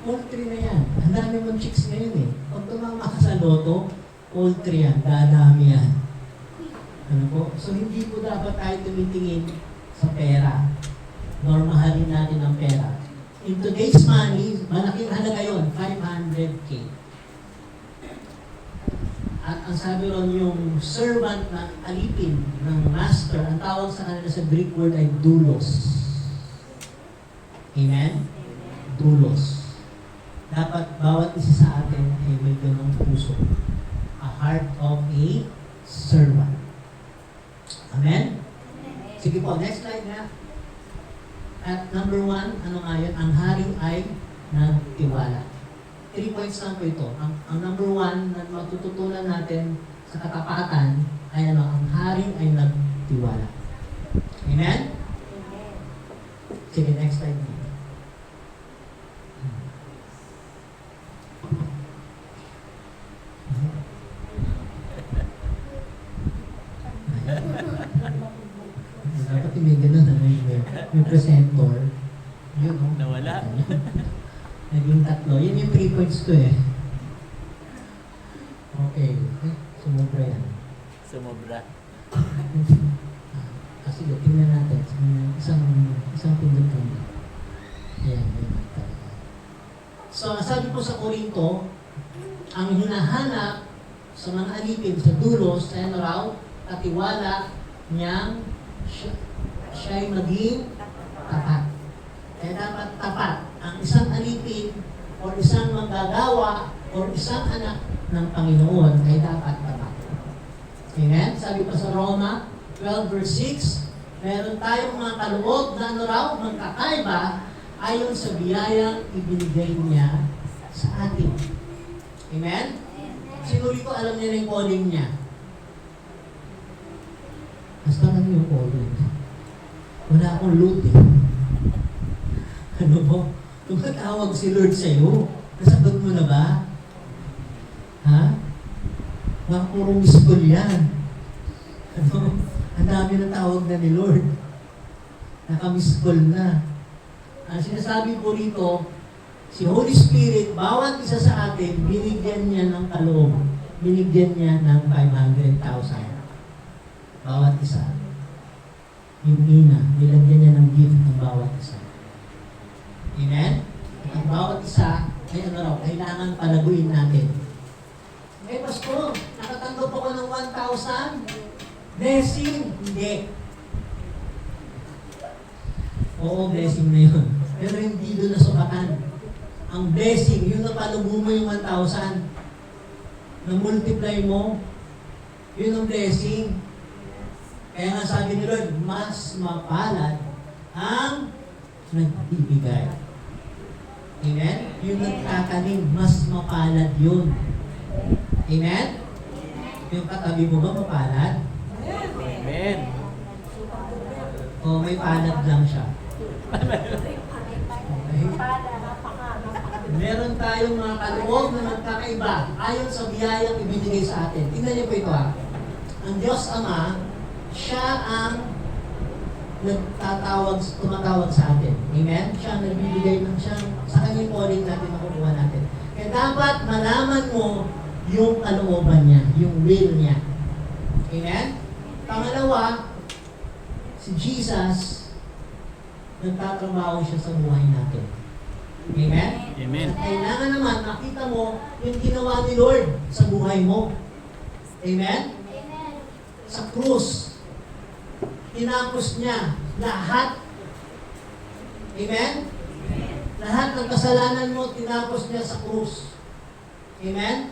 All 3 na yan. Ang dami mong chicks ngayon eh. Pag tumama ka sa loto, all 3 yan. Dadami yan. Ano po? So hindi po dapat tayo tumitingin sa pera. Normahalin natin ang pera. In today's money, malaking halaga yun, 500K. At ang sabi ron, yung servant na alipin ng master, ang tawag sa kanila sa Greek word ay doulos. Amen? Doulos. Dapat bawat isa sa atin ay may ganong puso. A heart of a servant. Amen? Sige po, next slide na. At number 1, ano nga yun? Ang hari ay nagtiwala. 3 points lang po ito. Ang number 1 na matututunan natin sa katapatan ay ano, ang hari ay nagtiwala. Amen? Sige, next slide. Dapat may ganun, may presenter. Yun, no? Nawala. Naging 3. Yan yung 3 points ko eh. Okay. Sumobra yan. Sumobra. Kasi tingnan natin. Isang pindot kami. Ayan. So, sabi po sa Korinto, ang hinahanap sa mga alipin sa dulos, sa ano raw, katiwala niyang siya'y maging tapat. Kaya dapat tapat ang isang alipin o isang manggagawa o isang anak ng Panginoon ay dapat tapat. Amen? Sabi pa sa Roma 12 verse 6, meron tayong mga kaloob na ano raw, magkakaiba ayon sa biyayang ibinigay niya sa atin. Amen? Sino rito alam niya na yung calling niya? Basta lang yung calling. Wala akong loot eh. Ano po? Tumatawag si Lord sa'yo. Nasagot mo na ba? Ha? Baka puro miss call yan. Ano? Ang dami na tawag na ni Lord. Naka-miss call na. Ang sinasabi po rito, si Holy Spirit, bawat isa sa atin, binigyan niya ng kaloob. Binigyan niya ng 500,000. Bawat isa. Yung ina, nilagyan niya ng gift ng bawat isa. Amen? At ang bawat isa, ay ano raw, kailangan palaguin natin. Eh, Pastor, nakatanggap ako ng 1,000? Blessing? Hindi. Oo, blessing na yun. Pero hindi doon nasukatan. Ang blessing, yun na palubo mo yung 1,000. Na-multiply mo, yun ang blessing. Kaya nga sabi ni Lord, mas mapalad ang nagbibigay. Amen? Yung nagtatanim, mas mapalad yun. Amen? Yung katabi mo ba mapalad? Amen. O may palad lang siya? Okay? Meron tayong mga kaloob na magkakaiba ayon sa biyayang ibinigay sa atin. Tingnan niyo po ito ha. Ang Diyos Ama, siya ang tumatawag sa atin. Amen? Siya ang nagbibigay ng siya sa kanyang calling natin na kukuha natin. Kaya dapat malaman mo yung kalooban niya, yung will niya. Amen? Pangalawa, si Jesus, nagtatrabaho siya sa buhay natin. Kailangan naman makita mo yung ginawa ni Lord sa buhay mo. Amen? Sa krus. Tinapos niya lahat. Amen? Lahat ng kasalanan mo, tinapos niya sa krus. Amen?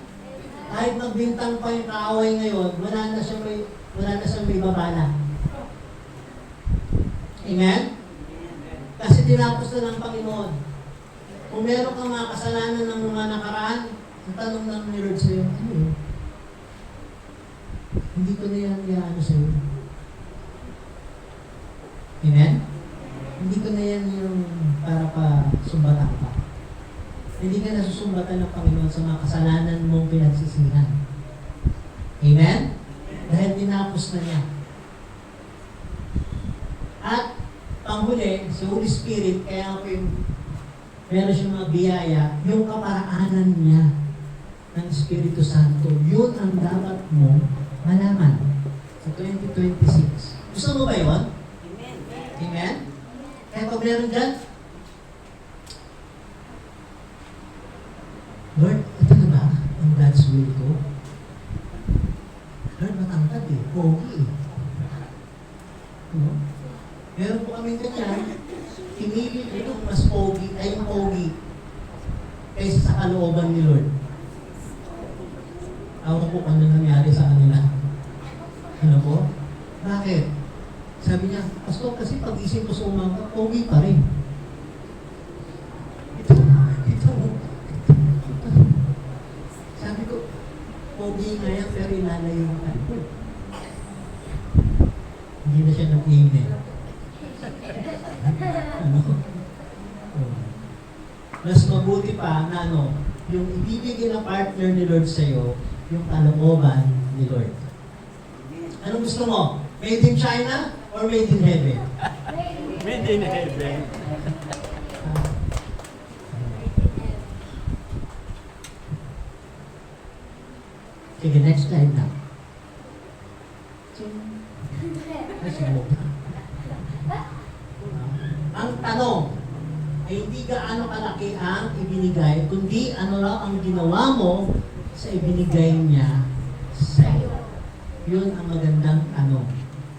Kahit magbintang pa yung kaaway ngayon, wala na siyang may babala. Amen? Kasi tinapos na ng Panginoon. Kung meron kang mga kasalanan ng mga nakaraan, ang tanong lang ni Lord sa'yo, ano yun? Hindi ko na yan iaano sa'yo. Amen? Hindi ko na yan yung para pa sumbatan ka. Hindi ka nasusumbatan ng Panginoon sa mga kasalanan mong pinagsisihan. Amen? Dahil tinapos na niya. At panghuli, si Holy Spirit, kaya ako yung meron siyang mga biyaya, yung kaparaanan niya ng Espiritu Santo, yun ang dapat mo malaman sa 2026. Gusto mo ba yun? Amen. Amen? Kaya pag meron dyan, Lord, ito na ba ang God's will ko? Lord, matangkad eh. Pogi eh. No? Meron po kami ganyan, pinili itong mas pogi, ay yung pogi, kaysa sa kalooban ni Lord. Awan po ano nangyari sa kanila. Ano po? Bakit? Sabi niya, Pastor, kasi pag-isip ko sa umaga, pogi pa rin. Ito. Sabi ko, pogi nga yan, pero ilalayo ang ano. Hindi na siya nag-amen. Ano? Oh. Mas mabuti pa na ano, yung ibibigay ng partner ni Lord sa'yo, yung kalooban ni Lord. Anong gusto mo? Made in China or made in heaven? Made in heaven. Sige, next slide na. Ay, sumok na. Ang tanong ay hindi gaano kalaki ang ibinigay, kundi ano raw ang ginawa mo sa ibinigay niya sa iyo. Yun ang magandang tanong.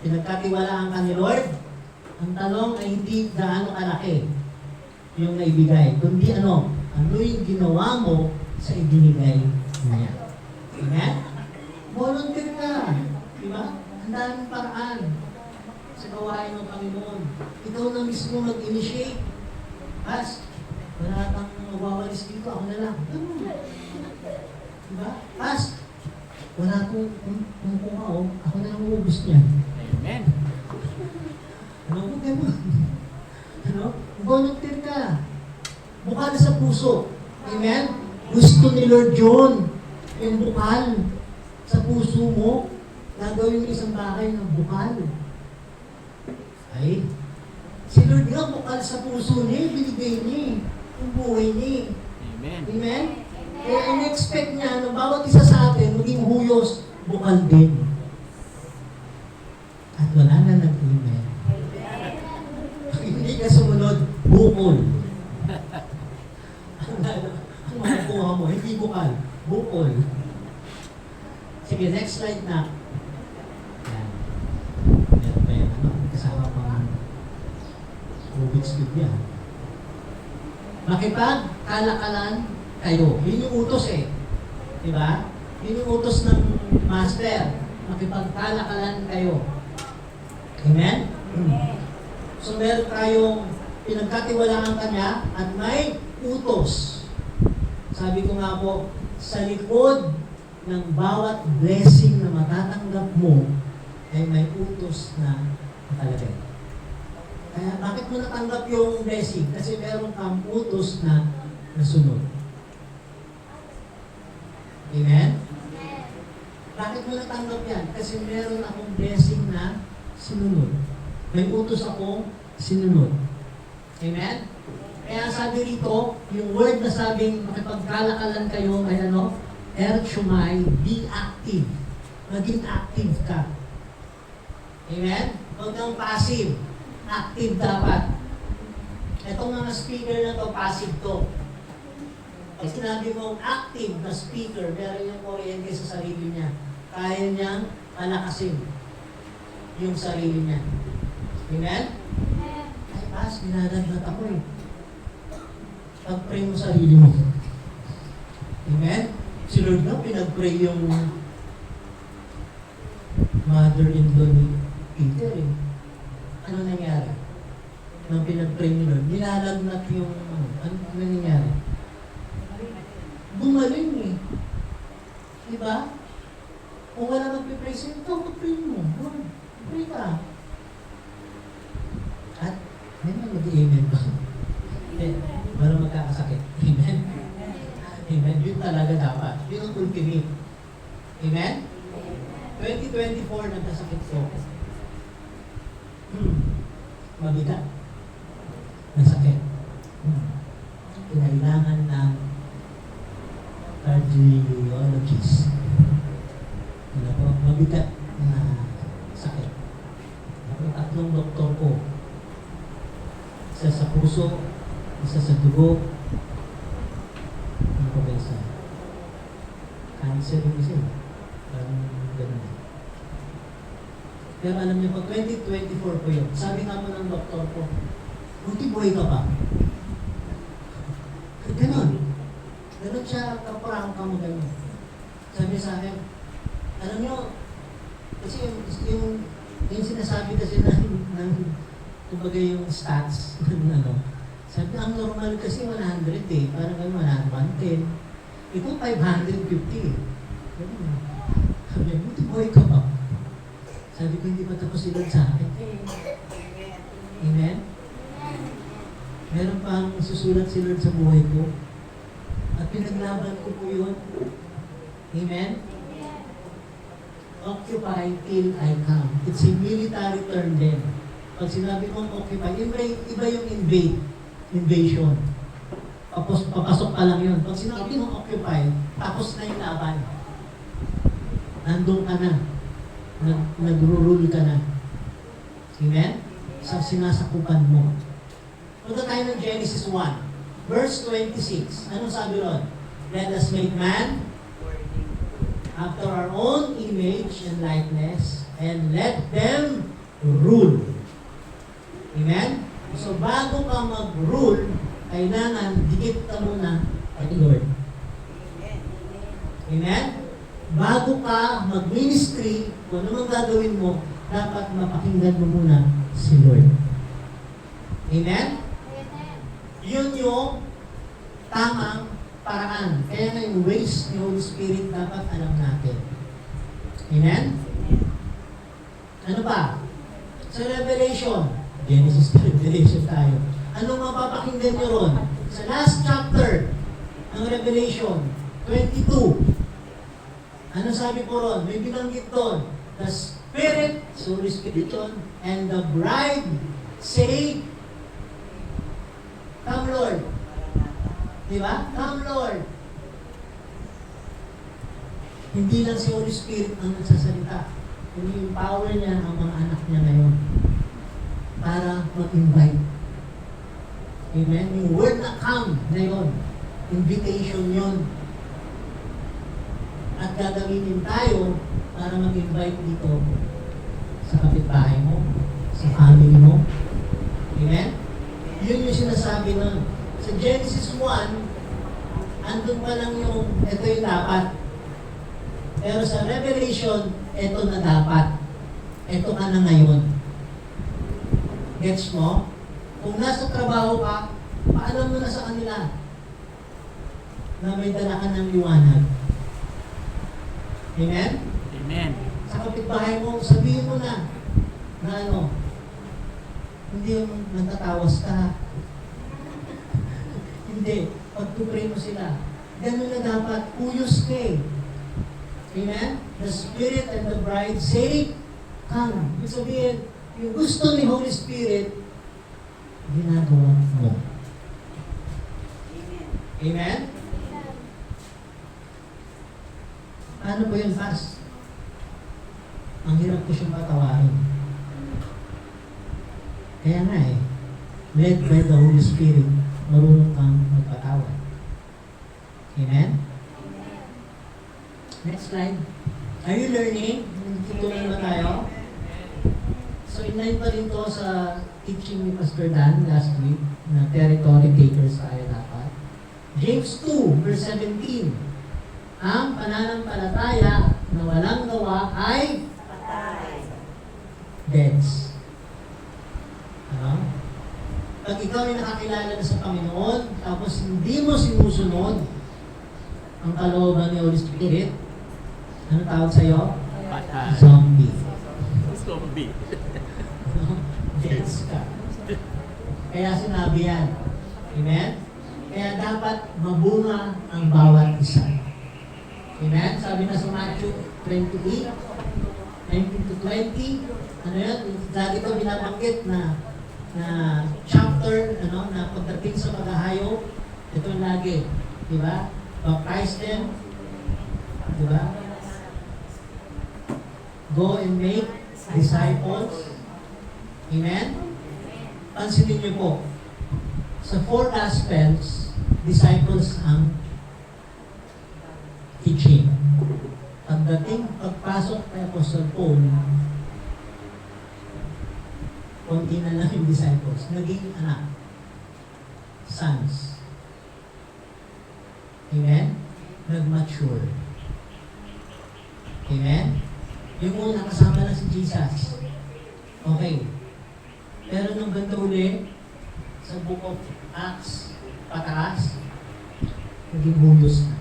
Pinagkatiwalaan ka ni Lord, ang tanong ay hindi gaano kalaki yung naibigay, kundi ano yung ginawa mo sa ibinigay niya. Amen? Volunteer ka. Diba? Ang daming paraan sa gawain ng Panginoon. Ikaw na mismo mag-initiate. Pas, wala kang magwawalis dito, ako na lang. Diba? Pas, wala akong kumukuha o, ako na lang uubos niya. Amen. Ano ko gano'n? Ano? Volunteer ka. Bukal sa puso. Amen? Gusto ni Lord John yung bukal sa puso mo. Gagawin mo isang bahay ng bukal. Ay, si Lord nga bukal sa puso niya, binigay niya yung buhay niya. Amen. Amen? Kaya in-expect niya na bawat isa sa atin maging huyos, bukal din. At wala na nag-amen. Hindi ka sumunod, bukol. Ang makukuha mo, hindi bukal, bukol. Sige, next slide na. Yan. Meron pa yan, kasama pang Rubik's Cube yan. Makipagkalakalan kayo. Yun yung utos eh. Diba? Yun yung utos ng master. Makipagkalakalan kayo. Amen? So meron tayong pinagkatiwalaan kanya at may utos. Sabi ko nga po, sa likod ng bawat blessing na matatanggap mo ay may utos na nakalagay. Kaya bakit mo natanggap yung blessing? Kasi meron kang utos na nasunod. Amen? Bakit mo natanggap yan? Kasi meron akong blessing na sinunod. May utos akong sinunod. Amen? Kaya sabi rito, yung word na sabing makipagkalakalan kayo ay ano? Erchumai, be active. Maging active ka. Amen? Huwag kang passive. Active dapat. Itong mga speaker na to, passive to. Pag sinabi mong active na speaker, meron yung kuryente sa sarili niya. Kaya niyang palakasin yung sarili niya. Amen? Ay, pas, minadagnat ako eh. Pag-pray mo sarili mo. Amen? Si Lord na pinag-pray yung mother-in-law ni Peter eh. Ano nangyari? Nung pinag-pray ni Lord, nilalagnat yung ano nangyari? Gumaling eh. Diba? Kung wala magpipray sa'yo, ito, mag-pray mo. Lord, pray ka. At, may mag-amen ba? Eh, para magkakasakit. Amen? Amen? Yun talaga dapat. Yun ang ultimate. Amen? 2024, nagkasakit ko. Mabigat. Nasakit. Kailangan ng cardiologist. Ano po? Mabigat na sakit. Ako, 3 doktor ko. Isa sa puso, isa sa dugo, ano ba isa? Cancer yung isa. Parang ganun. Pero alam niyo, pag 2024 po yun, sabi nga mo ng doktor ko, buti buhay ka pa. Ganon. Ganon siya, kaparang ka mo ganon. Sabi sa akin, alam niyo, kasi yung sinasabi kasi ng kumbaga yung stats, ano, sabi ang normal kasi 100 eh, parang gano'n 110. Ito 550 eh. Ganun. Sabi niya, buti buhay ka pa. Sabi ko, hindi pa tapos sila sa akin. Amen? Meron pang susulat si Lord sa buhay ko. At pinaglaban ko po yun. Amen? Occupy till I come. It's a military term din. Pag sinabi kong occupy, iba yung invade. Invasion. Papasok pa lang yun. Pag sinabi mong occupy, tapos na yung laban. Nandun ka na. Nag-rule ka na. Amen? Sa sinasakupan mo. Punta tayo ng Genesis 1, verse 26. Anong sabi ron? Let us make man after our own image and likeness, and let them rule. Amen? So bago ka mag-rule, kailangan dikit ka muna kay Lord. Amen? Bago ka mag-ministry, kung ano mang gagawin mo, dapat mapakinggan mo muna si Lord. Amen? Yun yung tamang paraan. Kaya nga yung ways ni Holy Spirit dapat alam natin. Amen? Ano pa? Sa Revelation, Genesis to Revelation tayo. Anong mapapakinggan nyo ron? Sa last chapter ng Revelation 22, ano sabi po ron? May binanggit doon. The Spirit, so Holy Spirit yun, and the bride say, come Lord. Diba? Come Lord. Hindi lang si Holy Spirit ang nagsasalita. Hindi yung power niya ang mga anak niya ngayon para mag-invite. Amen? Yung word na come na yun, invitation yun. At gagawin tayo para mag-invite dito sa kapitbahay mo, sa family mo. Amen? Yun yung sinasabi nun. Sa Genesis 1, andun pa lang yung, ito yung dapat. Pero sa Revelation, ito na dapat. Ito ka na ngayon. Gets mo? Kung nasa trabaho ka, paalam mo na sa kanila na may dala ka ng liwanag. Amen? Amen. Sa kapitbahay mo, sabihin mo na ano, hindi yung nagtatawas ka. Hindi. Pag-pray mo sila. Ganun na dapat. Uyos ka eh. Amen? The Spirit and the bride say, come. Ibig sabihin, yung gusto ni Holy Spirit, ginagawa mo. Amen? Ano po yung fast? Ang hirap ko siyang patawarin. Kaya nga eh, led by the Holy Spirit, marunong kang magpatawad. Amen? Next slide. Are you learning? Tutuloy ba tayo? So, inline pa rin to sa teaching ni Pastor Dan last week na territory takers tayo dapat. James 2, verse 17. Ang pananampalataya na walang gawa ay deads. Ano? Pag ikaw ay nakakilala na sa Panginoon, tapos hindi mo sinusunod ang kalooban ni Holy Spirit, ano tawag sa'yo? Patay. Zombie. Zombie. Deads ka. Kaya sinabi yan. Amen? Kaya dapat mabunga ang bawat isa. Amen? Sabi na sa Matthew 28, 19 to 20, ano yan? Lagi ko binabanggit na chapter, na pagdating sa paghahayo, ito lagi. Diba? Baptize them. Diba? Go and make disciples. Amen? Pansinin niyo po, sa 4 Gospels, disciples ang teaching. Pagpasok kay Apostle Paul, konti na lang yung disciples, naging anak, sons. Amen? Nag-mature. Amen? Yung una, kasama na si Jesus. Okay. Pero nung ganda uli, sa Book of Acts, pataas, naging bulos na.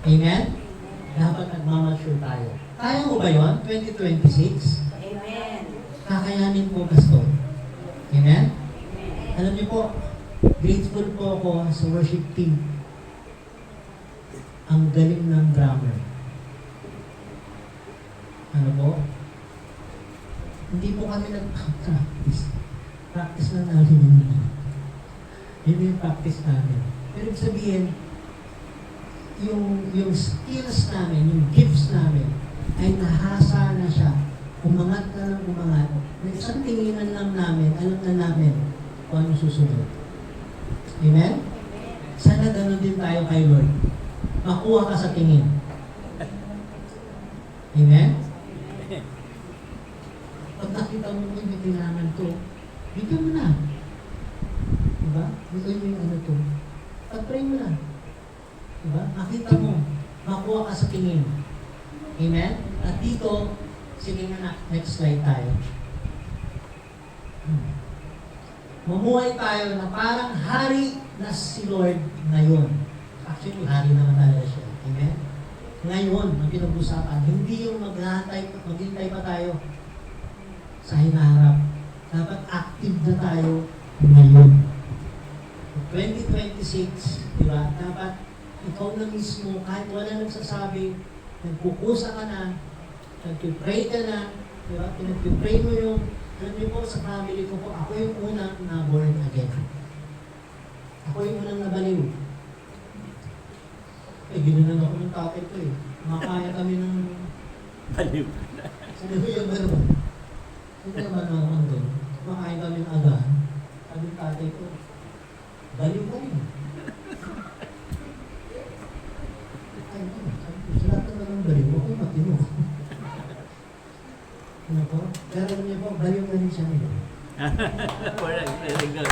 Amen? Dapat nagmamature tayo. Kaya mo ba yun? 2026? Amen. Kakayanin po, Pastor. Amen? Alam niyo po, grateful po ako sa worship team. Ang galing ng drummer. Ano po? Hindi po kami nag-practice. Practice na namin yun. Yun yung practice namin. Pero ibig sabihin, yung skills namin, yung gifts namin, ay nahasa na siya. Umangat na lang umangat. Na isang tinginan lang namin, alam na namin kung ano susunod. Amen? Sana gano'n din tayo kay Lord. Makuha ka sa tingin. Amen? Pag nakita mo may kailangan to, bigyan mo na. Diba? Bigyan mo yung ano to. Pag-pray mo na. Diba? Makita mo, makuha ka sa tingin. Amen? At dito, sige na, next slide tayo. Mamuhay tayo na parang hari na si Lord ngayon. Actually, hari naman talaga siya. Amen? Ngayon, ang pinag-usapan, hindi yung maghintay pa tayo sa hinaharap. Dapat active na tayo ngayon. 2026, di ba? Dapat ikaw na mismo, kahit wala nagsasabi, nagpupusa ka na, nagpipray ka na, di ba? Pinagpipray mo yung, alam niyo po, sa family ko po, ako yung unang na born again. Ako yung unang nabaliw. Ginanan ako ng tatay ko eh. Makaya kami ng... Baliw. Sino yung gano'n? Hindi naman naman doon. Makaya kami ng agahan. Sabi ng tatay ko, baliw ka rin. Ay, sabi ko, sa lahat naman ng baliw, ako matino. Ano po? Pero alam niyo po, baliw ka rin siya nila. Very good.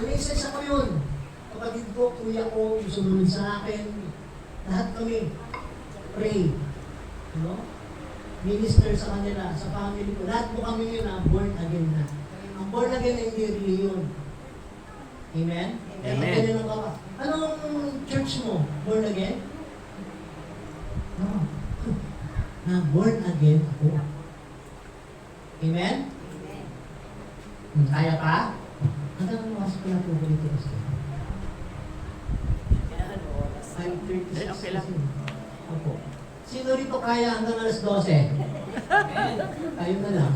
Iniisa ko yun. Kapatid ko, kuya ko, yung sumunod sa akin, lahat kami, pray. No? Minister sa kanila, sa family ko, lahat po kami yun na born again na. Ang born again ay hindi reliyon. Amen? Amen. Ganyan ang kapa. Anong church mo? Born again? No. Na born again ako. Amen? Kaya pa? Hanggang oras ko na po dito kasi. 5:30. Eh, okay lang. Opo. Sino rito kaya hanggang alas 12? Tayo na lang.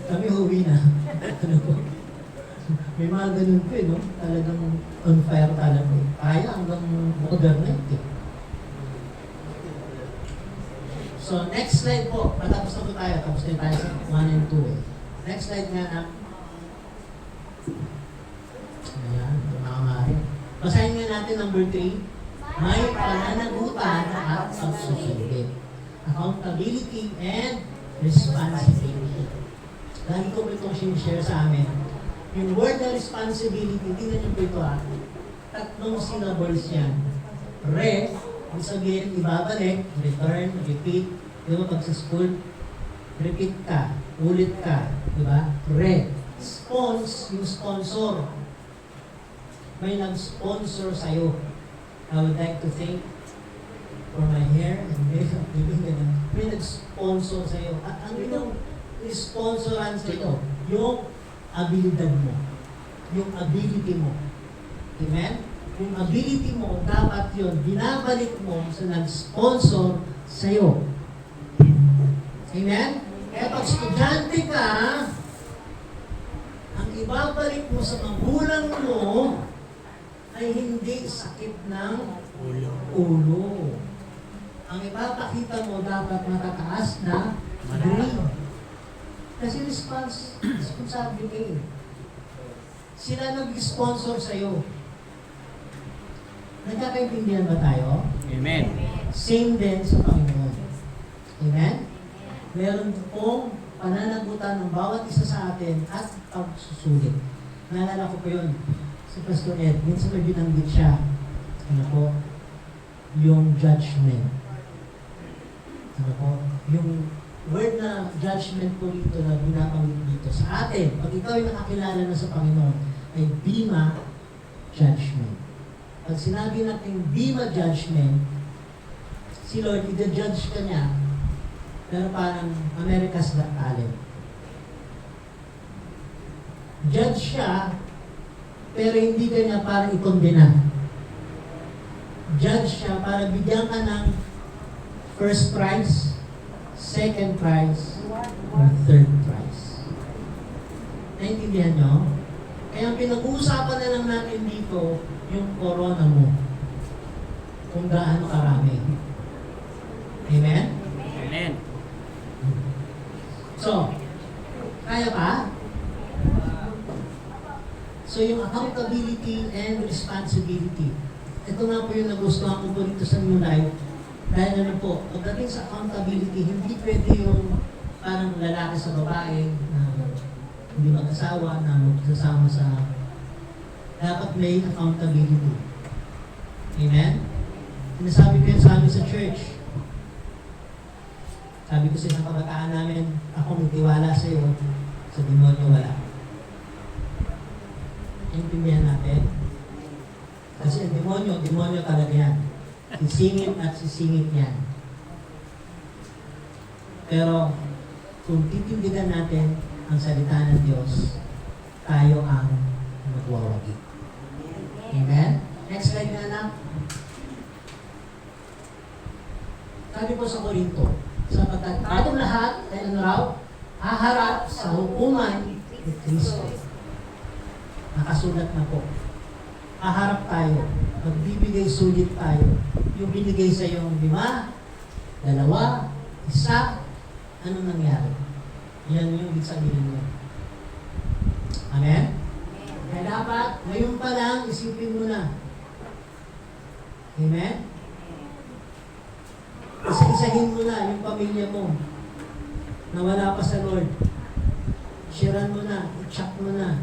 Kami huwi na. Ano po? May mga ganun po no? Talagang on fire talaga. Kaya hanggang modern night eh. So, next slide po. Patapos na po tayo. Tapos na tayo sa 1 and 2 eh. Next slide nga na. natin number 3, may pananagutan at pagsusundin. Accountability and responsibility. Lagi ko po itong sinishare sa amin. Yung word na responsibility, tingnan niyo po ito tatlong syllables yan. Re, ibig sabihin, ibabalik, return, repeat. Di ba pag sa school, repeat ka, ulit ka. Di ba? Re. Spons, yung sponsor. May nag-sponsor sa'yo. I would like to thank for my hair and makeup. May nag-sponsor sa'yo. At ano yung sponsoran sa'yo? Yung abilidad mo. Yung ability mo. Amen? Yung ability mo, dapat yun, binabalik mo sa nag-sponsor sa'yo. Amen? Kaya pag estudyante ka, ang ibabalik mo sa magulang mo ay hindi sakit ng ulo. Ang ipapakita mo dapat matataas na grade. Kasi responsible ka eh. Sila nag-sponsor sa'yo. Nagkakaintindihan ba tayo? Amen. Same din sa Panginoon. Amen? Meron pong pananagutan ng bawat isa sa atin at pagsusulit. Naalala ko po yun si Pastor Ed. Minsan may binanggit siya. Ano po? Yung judgment. Ano po? Yung word na judgment po dito na binabanggit dito sa atin. Pag ikaw ay nakakilala na sa Panginoon, ay bima judgment. Pag sinabi natin bima judgment, si Lord, i-judge ka niya, pero parang America's Got Talent. Judge siya, pero hindi ka niya parang i-condena. Judge siya para bigyan ka ng first prize, second prize, or third prize. Naintindihan nyo? Kaya ang pinag-uusapan na lang natin dito, yung corona mo. Kung gaano karami. Amen? Amen. So, kaya pa? So, yung accountability and responsibility. Ito nga po yung nagustuhan ko po dito sa New Life. Dahil ano po, pagdating sa accountability, hindi pwede yung parang lalaki sa babae na hindi mag-asawa, na magsasama sa... Dapat may accountability. Amen? Sinasabi ko yun sa amin sa church. Sabi ko sa isang kabataan namin, ako may tiwala sa iyo, sa demonyo wala. Intindihan natin. Kasi ang demonyo talaga yan. Sisingit at sisingit yan. Pero, kung titindigan natin ang salita ng Diyos, tayo ang magwawagi. Amen? Next slide na anak. Sabi po sa Korinto, sapagkat atong lahat ay ano raw, haharap sa hukuman ni Kristo. Nakasulat na po. Haharap tayo. Magbibigay sulit tayo. Yung binigay sa iyong 5, 2, 1, ano nangyari? Yan yung ibig sabihin mo. Amen? Kaya dapat, ngayon pa lang, isipin mo na. Amen? Isa-isahin mo na yung pamilya mo na wala pa sa Lord. Sharean mo na, i-check mo na,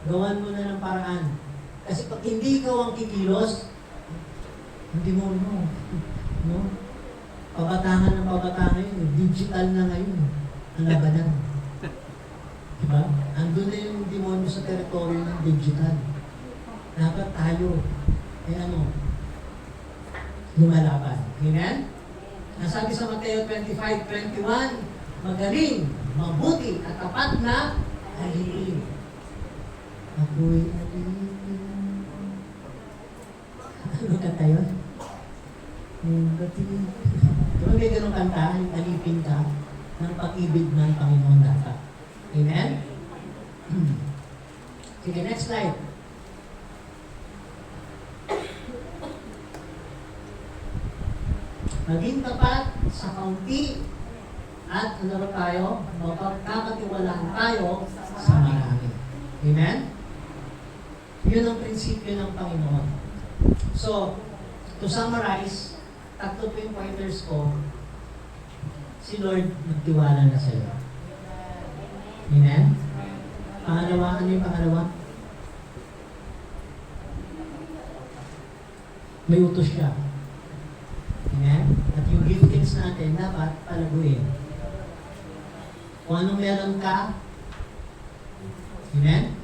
gawan mo na ng paraan. Kasi pag hindi ikaw ang kikilos, hindi mo, no? Pabatangan ng pabatangan yun, digital na ngayon, ang labanan. Diba? Andun na yung demonyo sa teritoryo ng digital. Dapat tayo, lumalaban. Amen? Nasabi sa Mateo 25:21, magaling, mabuti, at tapat na alipin. Ako'y alipin. Ano kanta yun? Diba may ganun kanta, alipin ka ng pag-ibig ng Panginoon dapat. Amen? Sige, next slide. Maging tapat sa kaunti at ano tayo, mapagkakatiwalaan tayo sa marami. Amen? Yun ang prinsipyo ng Panginoon. So, to summarize, tatlo po yung pointers ko. Si Lord nagtiwala na sa'yo. Amen? Pangalawa, ano yung pangalawa? May utos siya. Amen? At yung giftings natin, dapat palaguin. Kung anong meron ka, amen?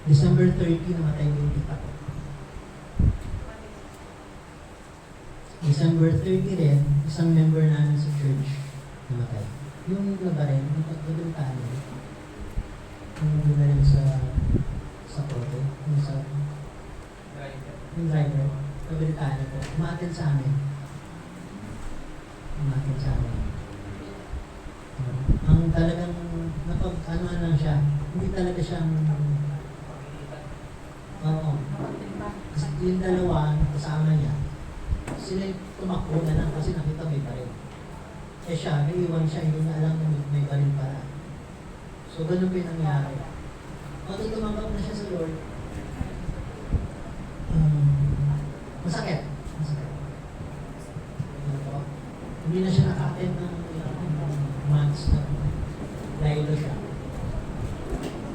December 30, namatay yung tita ko. December 30 rin, isang member namin sa church namatay. Yung iba rin, yung pagkabalitaan rin. Yung iba rin sa kote, yung driver, pagkabalitaan ko, umatin sa amin. Umatin sa amin. Ang talagang, ano lang siya, hindi talaga siyang, oo. Kasi yung dalawa, kasama niya, sila tumakbo na lang kasi nakita may baril. Eh siya, may iwan siya, hindi na alam na may baril pala. So, ganun pa yung nangyari. Pag tumanggap na siya sa Lord, masakit. Masakit. Hindi na siya naka-attend ng months na laylo siya.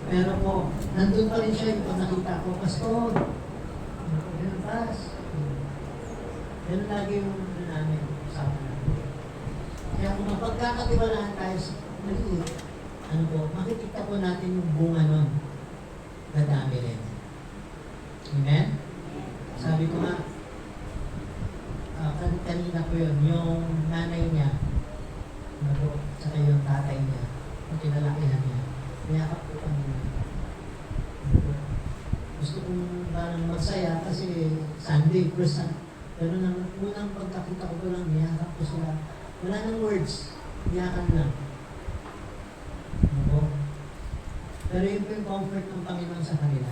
Pero po, nandun pa rin siya yung pag nakita ko, Pastor, ganun pas. Ganun lagi yung namin, usapan namin. Kaya kung mapagkakatiwalaan tayo sa maliit, ano po, makikita po natin yung bunga nun. Dadami rin. Amen? Sabi ko nga, kanina po yun, yung nanay niya, ano po, saka yung tatay niya, yung kinalakihan niya, niyakap po kami. Gusto kong parang magsaya kasi Sunday, first Sunday. Pero nang unang pagkakita ko lang, niyakap ko sila. Wala nang words, niyakan lang. Ano po? Pero yun po yung comfort ng Panginoon sa kanila.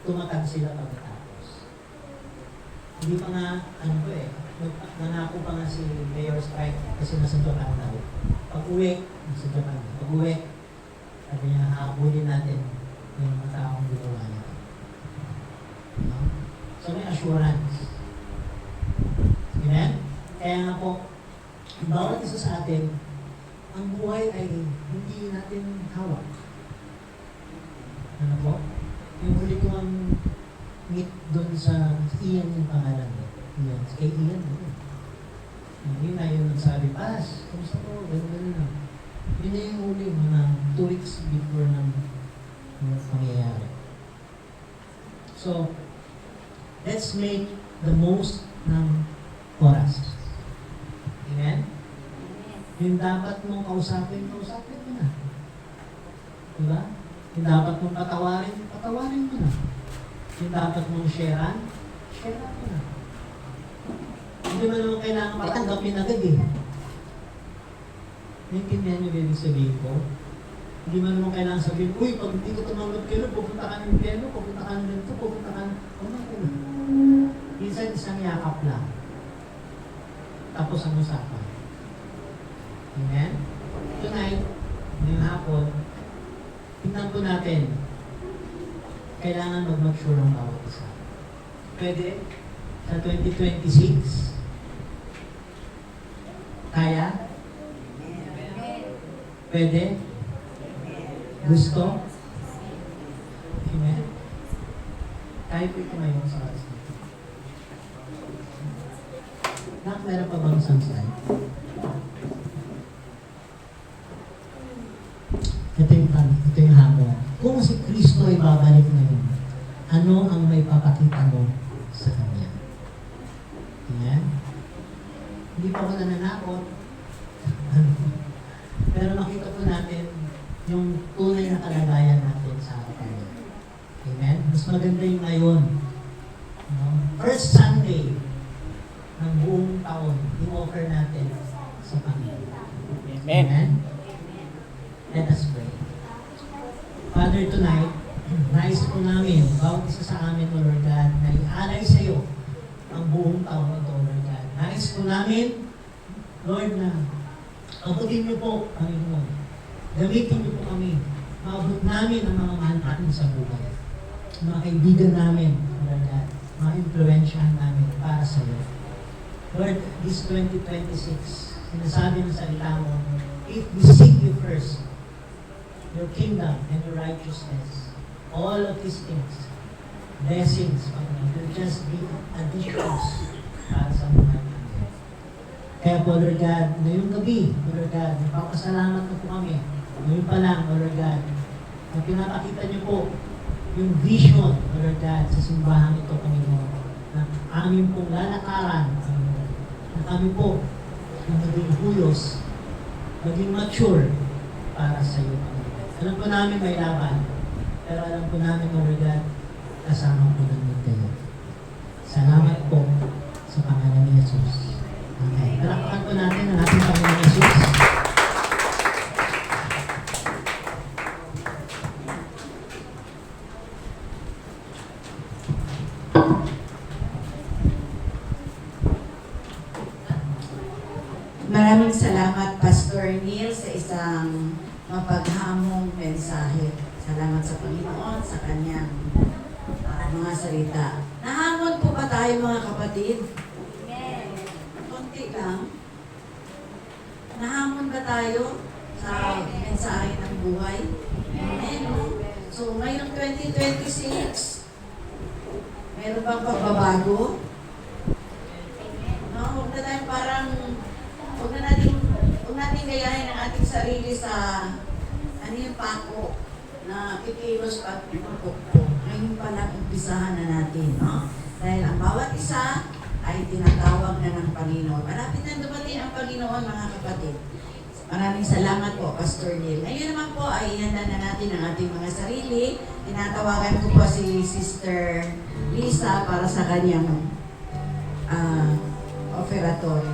Tumatag sila pagkatapos. Hindi pa nga, ano po nangako pa nga si Mayor Strike kasi nasa Japan daw. Pag-uwi, nasa Japan. Pag-uwi, sabi niya, hahabulin natin yung mga taong ginawa niya. No? So may assurance. Amen? Kaya nga po, bawat isa sa atin, ang buhay ay hindi natin hawak. Ano po? Yung huli ko ang meet doon sa Ian yung pangalan niya. Ian. Kay Ian. Yun na yung nagsabi, Pas, kamusta po? Ganun na. Yun na yung huli, mga 2 weeks before ng pangyayari. So, let's make the most ng oras. Amen? Yung dapat mong kausapin mo na. Diba? Yung dapat mong patawarin mo na. Yung dapat mong sharean mo na. Hindi mo naman kailangan patanggapin agad eh. Naintindihan niyo ibig sabihin ko? Hindi mo naman kailangan sabihin, uy, pag hindi ko tumanggap kayo, pupunta ka ng piano, pupunta ka ng ganito, pupunta ka ng... Minsan isang yakap lang. Tapos ang usapan. Amen? Tonight, ngayong hapon, tingnan po natin, kailangan mag-mature ang bawat isa. Pwede? Sa 2026? Kaya? Pwede? Gusto? Amen? Kaya po ito ngayon sa oras nito. Nak, meron pa bang isang slide? Ito yung hamon. Kung si Kristo ay babalik ngayon, ano ang may papakita mo sa Kanya? Amen? Hindi pa ako nananakot. Pero makita po natin yung tunay na kalagayan natin sa harapan niya. Amen? Mas maganda yung ngayon. No? First Sunday ng buong taon, i-offer natin sa Panginoon. Amen. Amen? Let us pray. Father, tonight, nais po namin, bawat isa sa amin, O Lord God, na i-alay sa iyo ang buong taon ito, O Lord God. Nais po namin, Lord, na abutin niyo po, Panginoon. Gamitin niyo po kami. Maabot namin ang mga mahal natin sa buhay. mga kaibigan namin, Lord God, mga influensyahan namin para sa iyo. Lord, this 2026, sinasabi ng salita mo, if we seek you first, your kingdom and your righteousness, all of these things, blessings, Panginoon, will just be additions para sa mga namin. Kaya po, Lord God, ngayong gabi, Lord God, nagpapasalamat na po kami. Ngayon pa lang, Lord God, na pinapakita niyo po yung vision, Lord God, sa simbahan ito, Panginoon, na amin pong lalakaran, Panginoon, na kami po yung maging huyos, maging mature para sa iyo, Panginoon. Alam po namin may laban, pero alam po namin, Lord God, kasama po namin kayo. Salamat po sa pangalan ni Jesus. Okay. Palakpakan po natin ang ating Panginoon Jesus. Maraming salamat, Pastor Neil, sa isang mapaghamong mensahe. Salamat sa Panginoon sa kanyang mga salita. Nahamon po ba tayo, mga kapatid? Konti lang. Nahamon ba tayo sa mensahe ng buhay? Amen. So, ngayong 2026, meron bang pagbabago? No, huwag na tayo parang, huwag natin gayahin ang ating sarili sa, ano yung pako, na kikilos pa at pupukpo. Ngayon pa lang umpisahan na natin, no? Dahil ang bawat isa ay tinatawag na ng Panginoon. Malapit na dumating ang Panginoon, mga kapatid. Maraming salamat po, Pastor Neil. Ngayon naman po ay ihanda na natin ang ating mga sarili. Tinatawagan ko po si Sister Lisa para sa kanyang offeratory.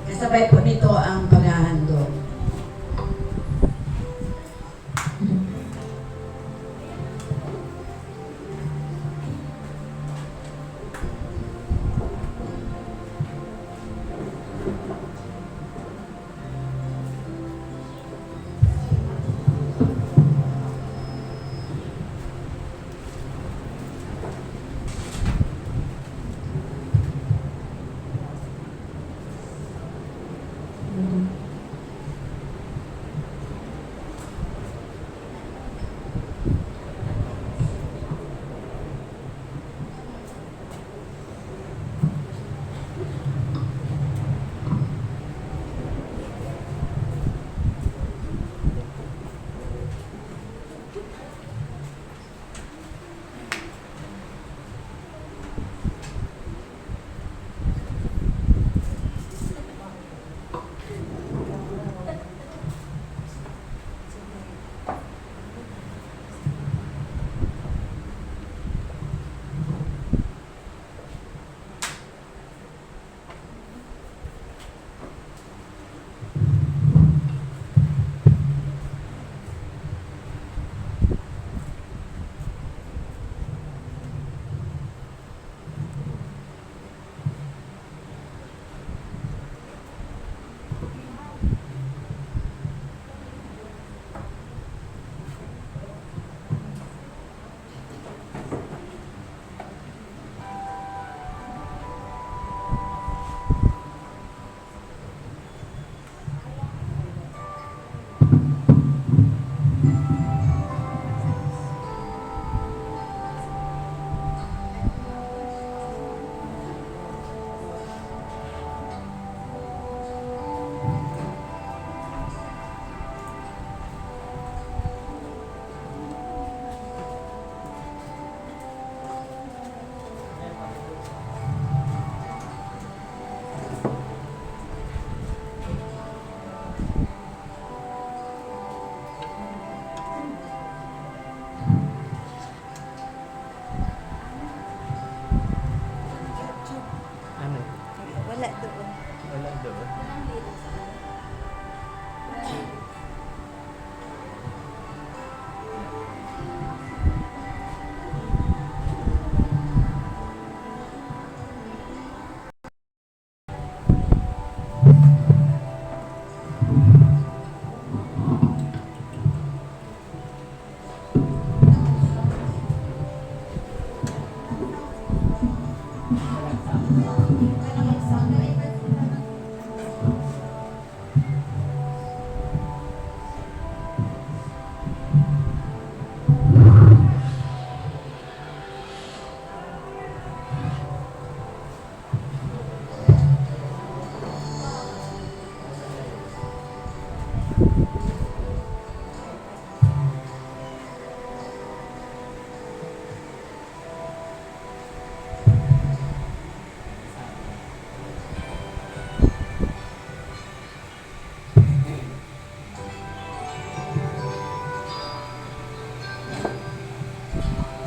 Kasabay po nito ang paghahandog.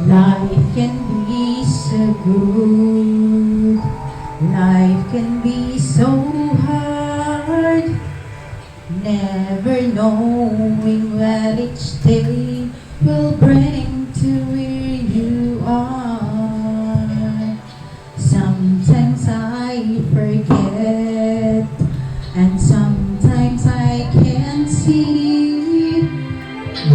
Life can be so good. Life can be so hard. Never knowing what each day will bring to where you are. Sometimes I forget, and sometimes I can't see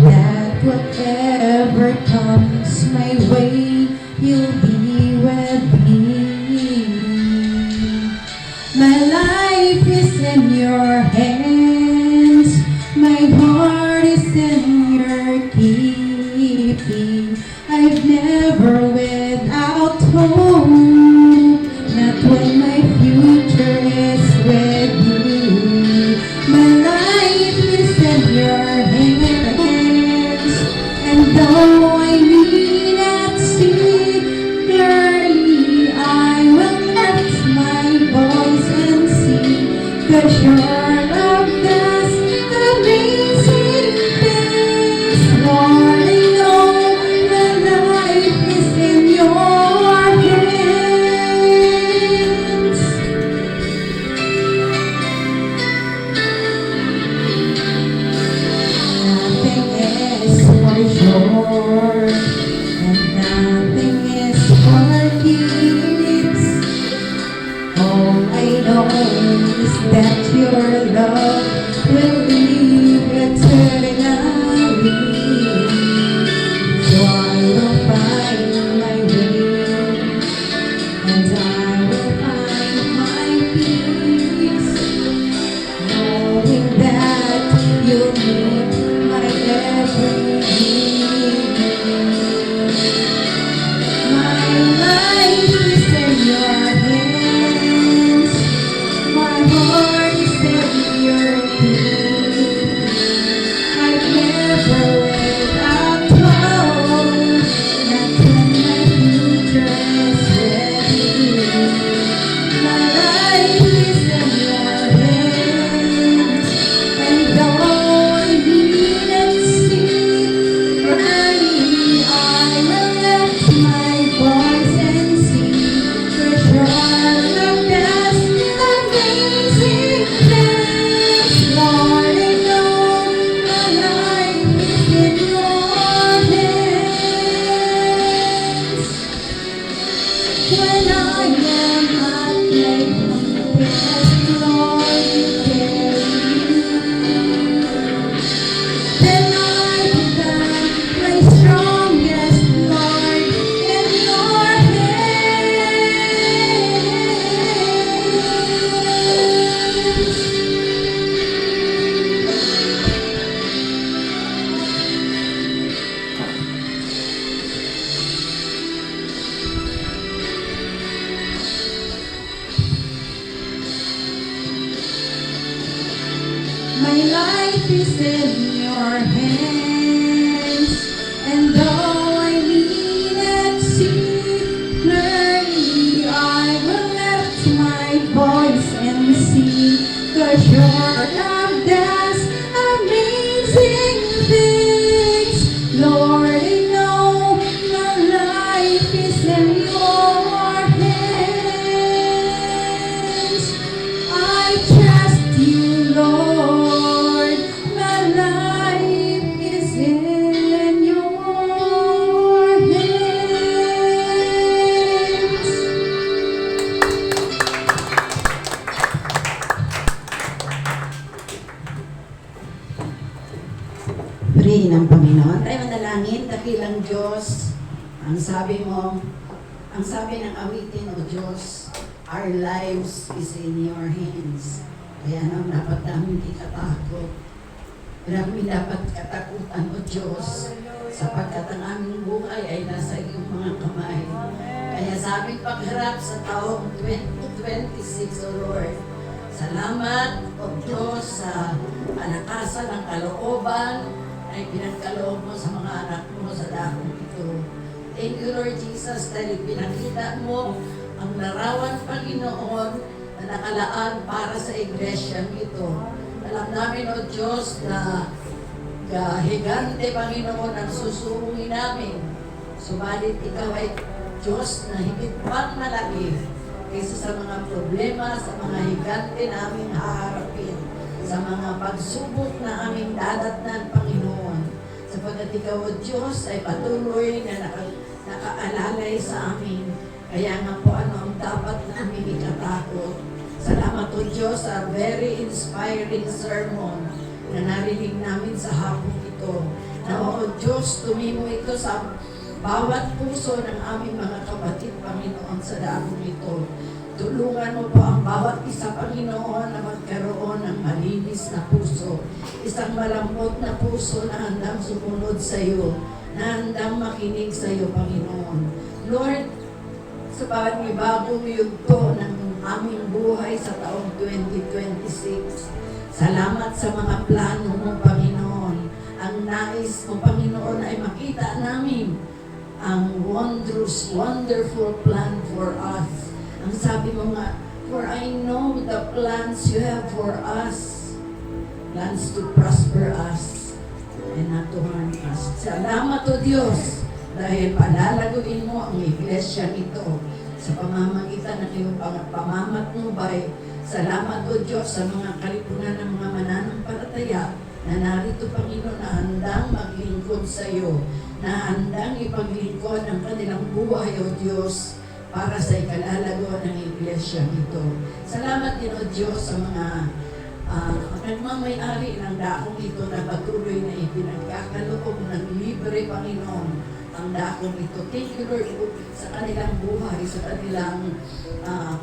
that whatever comes my way, you'll be with me. My life is in your hands, my heart is in your keeping. I've never without hope, not when my future is with you. My life is in your hands, and though I may not see clearly, I will lift my voice and sing, 'cause your love does amazing things. Lord, I know my life is in your hands. Nothing is for sure, and nothing is for keeps. All I know is that your love will live eternally. So I will find my way, and I will find my peace, knowing that you'll meet my every need. My life is in your hands, my heart is in your keeping. I've never without hope, not when my future is ready. My life is in your hands, and though I needn't see clearly, I will lift my voice and sing, 'cause your love does amazing things. Lord, I know my life is in your hands. When I am at my weakest, Lord, you carry me. Then I become my strongest, Lord, in your hands. My life is in your hands, and though I may not see clearly, I will lift my voice and sing, 'cause your love does amazing things. Lord, I know my life is in your hands. I trust you, Lord. My life is in your hands. Purihin ng Panginoon. Tayo manalangin, dakilang Diyos. Ang sabi mo, ang sabi ng awitin, O Diyos, our lives is in your hands. Kaya nang dapat namin hindi katakot. Wala kami dapat katakutan, O Diyos, sapagkat ang aming buhay ay nasa iyong mga kamay. Kaya sa aming pagharap sa taong 2026, O Lord, salamat, O Diyos, sa kalakasan ng kalooban ay pinagkaloob mo sa mga anak mo sa dakong ito. Thank you, Lord Jesus, dahil pinakita mo ang larawan, Panginoon, na nakalaan para sa iglesia ito. Alam namin, O Diyos, na higante, Panginoon, ang susurungin namin Subalit ikaw ay Diyos na higit pang malaki kaysa sa mga problema, sa mga higante na aming haharapin, sa mga pagsubok na aming dadatnan, Panginoon. Sapagkat ikaw, O Diyos, ay patuloy na nakaalalay sa amin. Kaya nga po ano ang dapat namin ikatakot. Salamat, O Diyos, sa very inspiring sermon na narinig namin sa hapon ito. Na, O Diyos, tumimo ito sa bawat puso ng aming mga kapatid, Panginoon, sa dakong ito. Tulungan mo po ang bawat isa, Panginoon, na magkaroon ng malinis na puso. Isang malambot na puso na handang sumunod sa iyo, na handang makinig sa iyo, Panginoon. Lord, sa bagong yugto ng aming buhay sa taong 2026, salamat sa mga plano mo, Panginoon. Ang nais mo, Panginoon, ay makita namin ang wonderful plan for us. Ang sabi mo nga, for I know the plans you have for us, plans to prosper us and not to harm us. Salamat, O Diyos, dahil palalaguin mo ang iglesia nito sa pamamagitan ng iyong pamamatnubay. Salamat, O Diyos, sa mga kalipunan ng mga mananampalataya na narito, Panginoon, na handang maglingkod sa iyo, na handang ipaglingkod ang kanilang buhay, O Diyos, para sa ikalalago ng iglesia nito. Salamat din, O Diyos, sa mga nagmamayari ng dakong ito na patuloy na ipinagkakaloob ng libre, Panginoon, ang dakong ito. Thank you, Lord, sa kanilang buhay, sa kanilang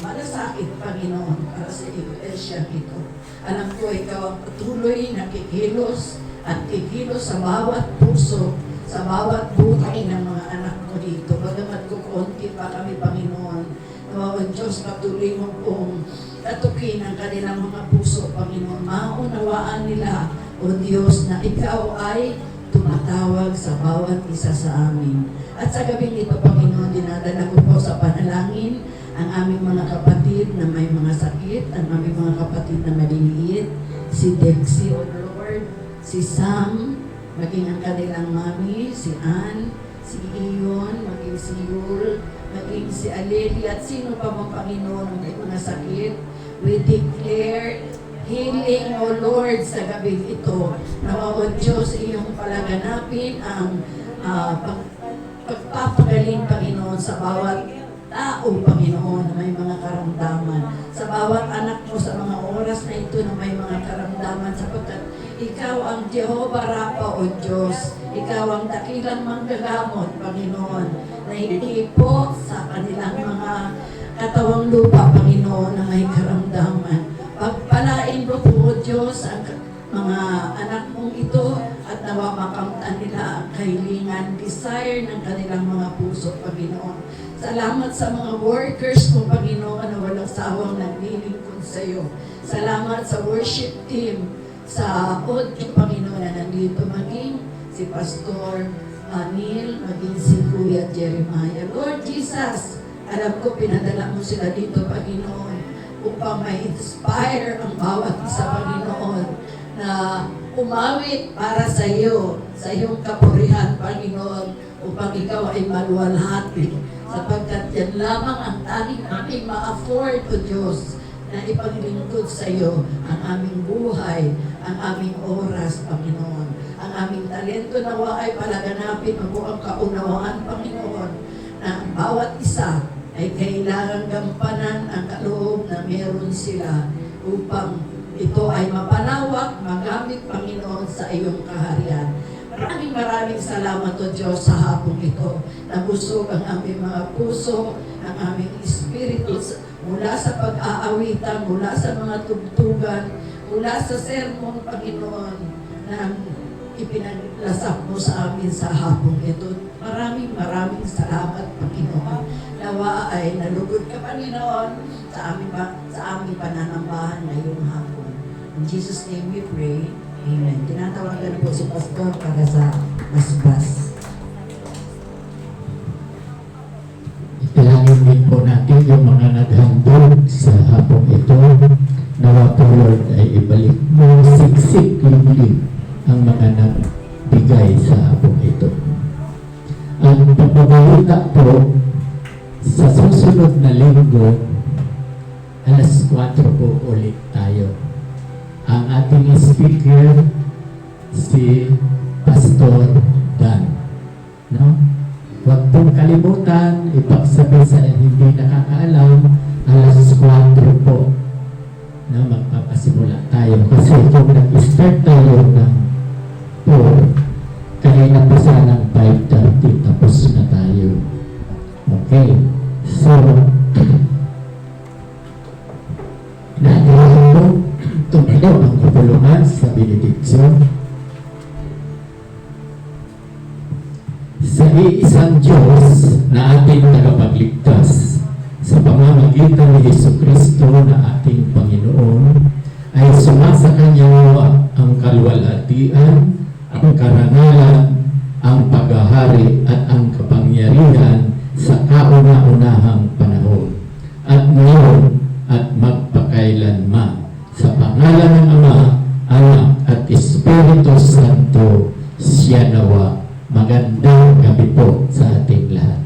malasakit, Panginoon, para sa iglesia nito. Alam ko, ikaw ang patuloy na kikilos at kikilos sa bawat puso, sa bawat buhay ng mga anak mo dito. Bagamat kukunti pa kami, Panginoon, O Diyos, patuloy mo pong katukin ang kanilang mga puso, Panginoon. Maunawaan nila, O Diyos, na ikaw ay tumatawag sa bawat isa sa amin. At sa gabing ito, Panginoon, dinadala ko po sa panalangin ang aming mga kapatid na may mga sakit, ang aming mga kapatid na maliliit, si Dexie, O Lord, si Sam, maging ang kanilang mami, si Ann, si Ion, maging si Yul, maging si Aleli, at sino pa mang Panginoon ang may mga sakit. We declare healing, O Lord, sa gabi ito. Nawa, O Diyos, iyong palaganapin ang pagpapagaling, Panginoon, sa bawat tao, Panginoon, na may mga karamdaman. Sa bawat anak mo sa mga oras na ito na may mga karamdaman, sapagkat ikaw ang Jehovah Rapha, O Diyos. Ikaw ang dakilang manggagamot, Panginoon, na ikipo sa kanilang mga katawang lupa, Panginoon, na may karamdaman. Pagpalain mo po, O Diyos, ang mga anak mong ito at nawa makamtan nila ang kahilingan, desire ng kanilang mga puso, Panginoon. Salamat sa mga workers mo, Panginoon, na walang sawang naglilingkod sa iyo. Salamat sa worship team, sa audio, Panginoon, na nandito, maging si Pastor Neil, maging si Kuya Jeremiah. Lord Jesus, alam ko pinadala mo sila dito, Panginoon, upang ma-inspire ang bawat isa, Panginoon, na umawit para sa iyo, sa iyong kapurihan, Panginoon, upang ikaw ay maluwalhati. Sapagkat yan lamang ang tanging aming ma-afford, O Diyos, na ipaglingkod sa iyo ang aming buhay, ang aming oras, Panginoon. Ang aming talento nawa ay palaganapin mo ang kaunawaan, Panginoon, na ang bawat isa ay kailangang gampanan ang kaloob na meron sila upang ito ay mapanawak, magamit, Panginoon, sa iyong kaharian. Maraming salamat, O Diyos, sa hapong ito. Nabusog ang aming mga puso, ang aming espiritu, mula sa pag-aawitan, mula sa mga tugtugan, mula sa sermon, Panginoon, na ipinaglasap mo sa amin sa hapong ito. Maraming salamat, Panginoon. Nawa ay nalugod ka, Panginoon, sa aming pananambahan ngayong hapon. In Jesus' name we pray. Amen. Tinatawagan po si Pastor para sa basbas. Italangin din po natin yung mga naghandog sa hapong ito. Nawa po, Lord, ay ibalik mo siksik-liblig ang mga nagbigay sa hapong ito. Ang pagbabalita po sa susunod na linggo, alas 4 po ulit tayo. Ang ating speaker, si Pastor Dan. No? Huwag pong kalimutan, ipagsabi sa hindi nakakaalam, alas 4 po na magpapasimula tayo. Kasi kung nag-start tayo ng 4, kanina pa sanang 5:30, tapos na tayo. Okay. So, nagawin po tumayo ang kapulungan sa benediksyon. Sa iisang Diyos na ating tagapagligtas, sa pamamagitan ni Jesucristo na ating Panginoon, ay sumasa Kanya ang kaluwalhatian, ang karangalan, ang paghahari at ang kapangyarihan sa kauna-unahang panahon at ngayon at magpakailanman, sa pangalan ng Ama, Anak at Espiritu Santo. Siya nawa. Magandang gabi po sa ating lahat.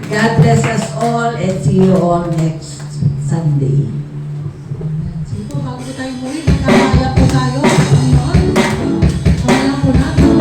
God bless us all and see you all next Sunday. Sige po, bago tayo muli, magkakaya po tayo. Panginoon, pangalan po natin.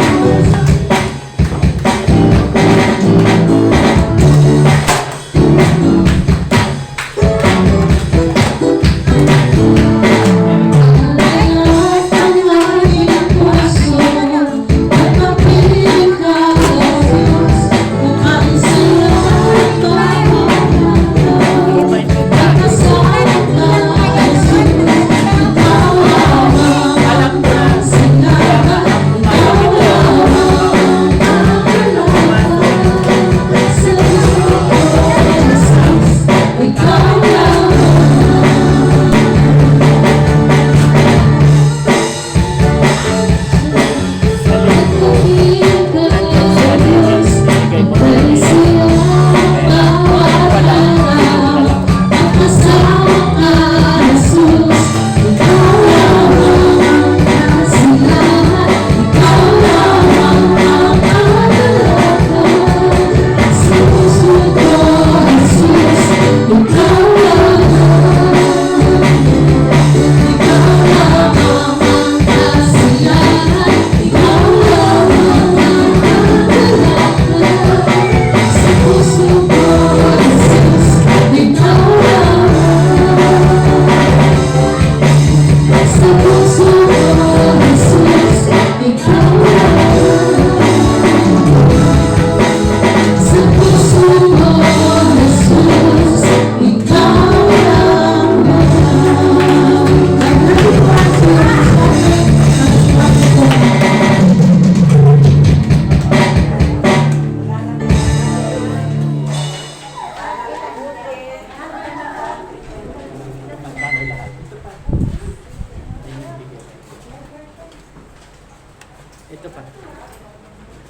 Ito pa.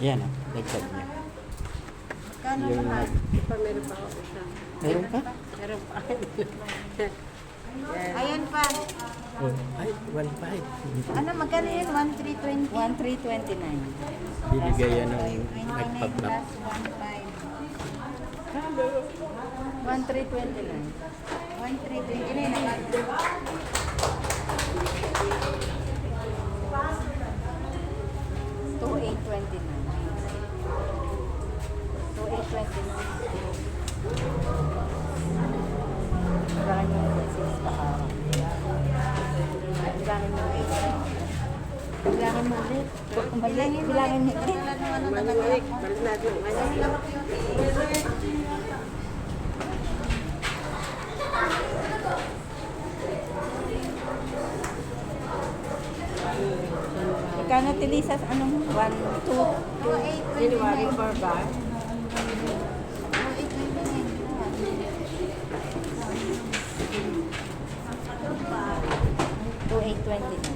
Yan o, dagdag niya. Kano Yung- naman? Pa, meron pa ako isa. Meron pa? Meron pa. Ayan pa. Oh, ay, 1.5. Ano, magkano yun? 1,320? 1,329. Bibigay yan ng 29 nagpa-block. plus 1,500. 1,329. 1,329. Bilangin mo ulit. Bilangin mo ulit. Manualik. Balik natin. Ikano Tilisa, anong 1, 2, January 4 ba? 2829.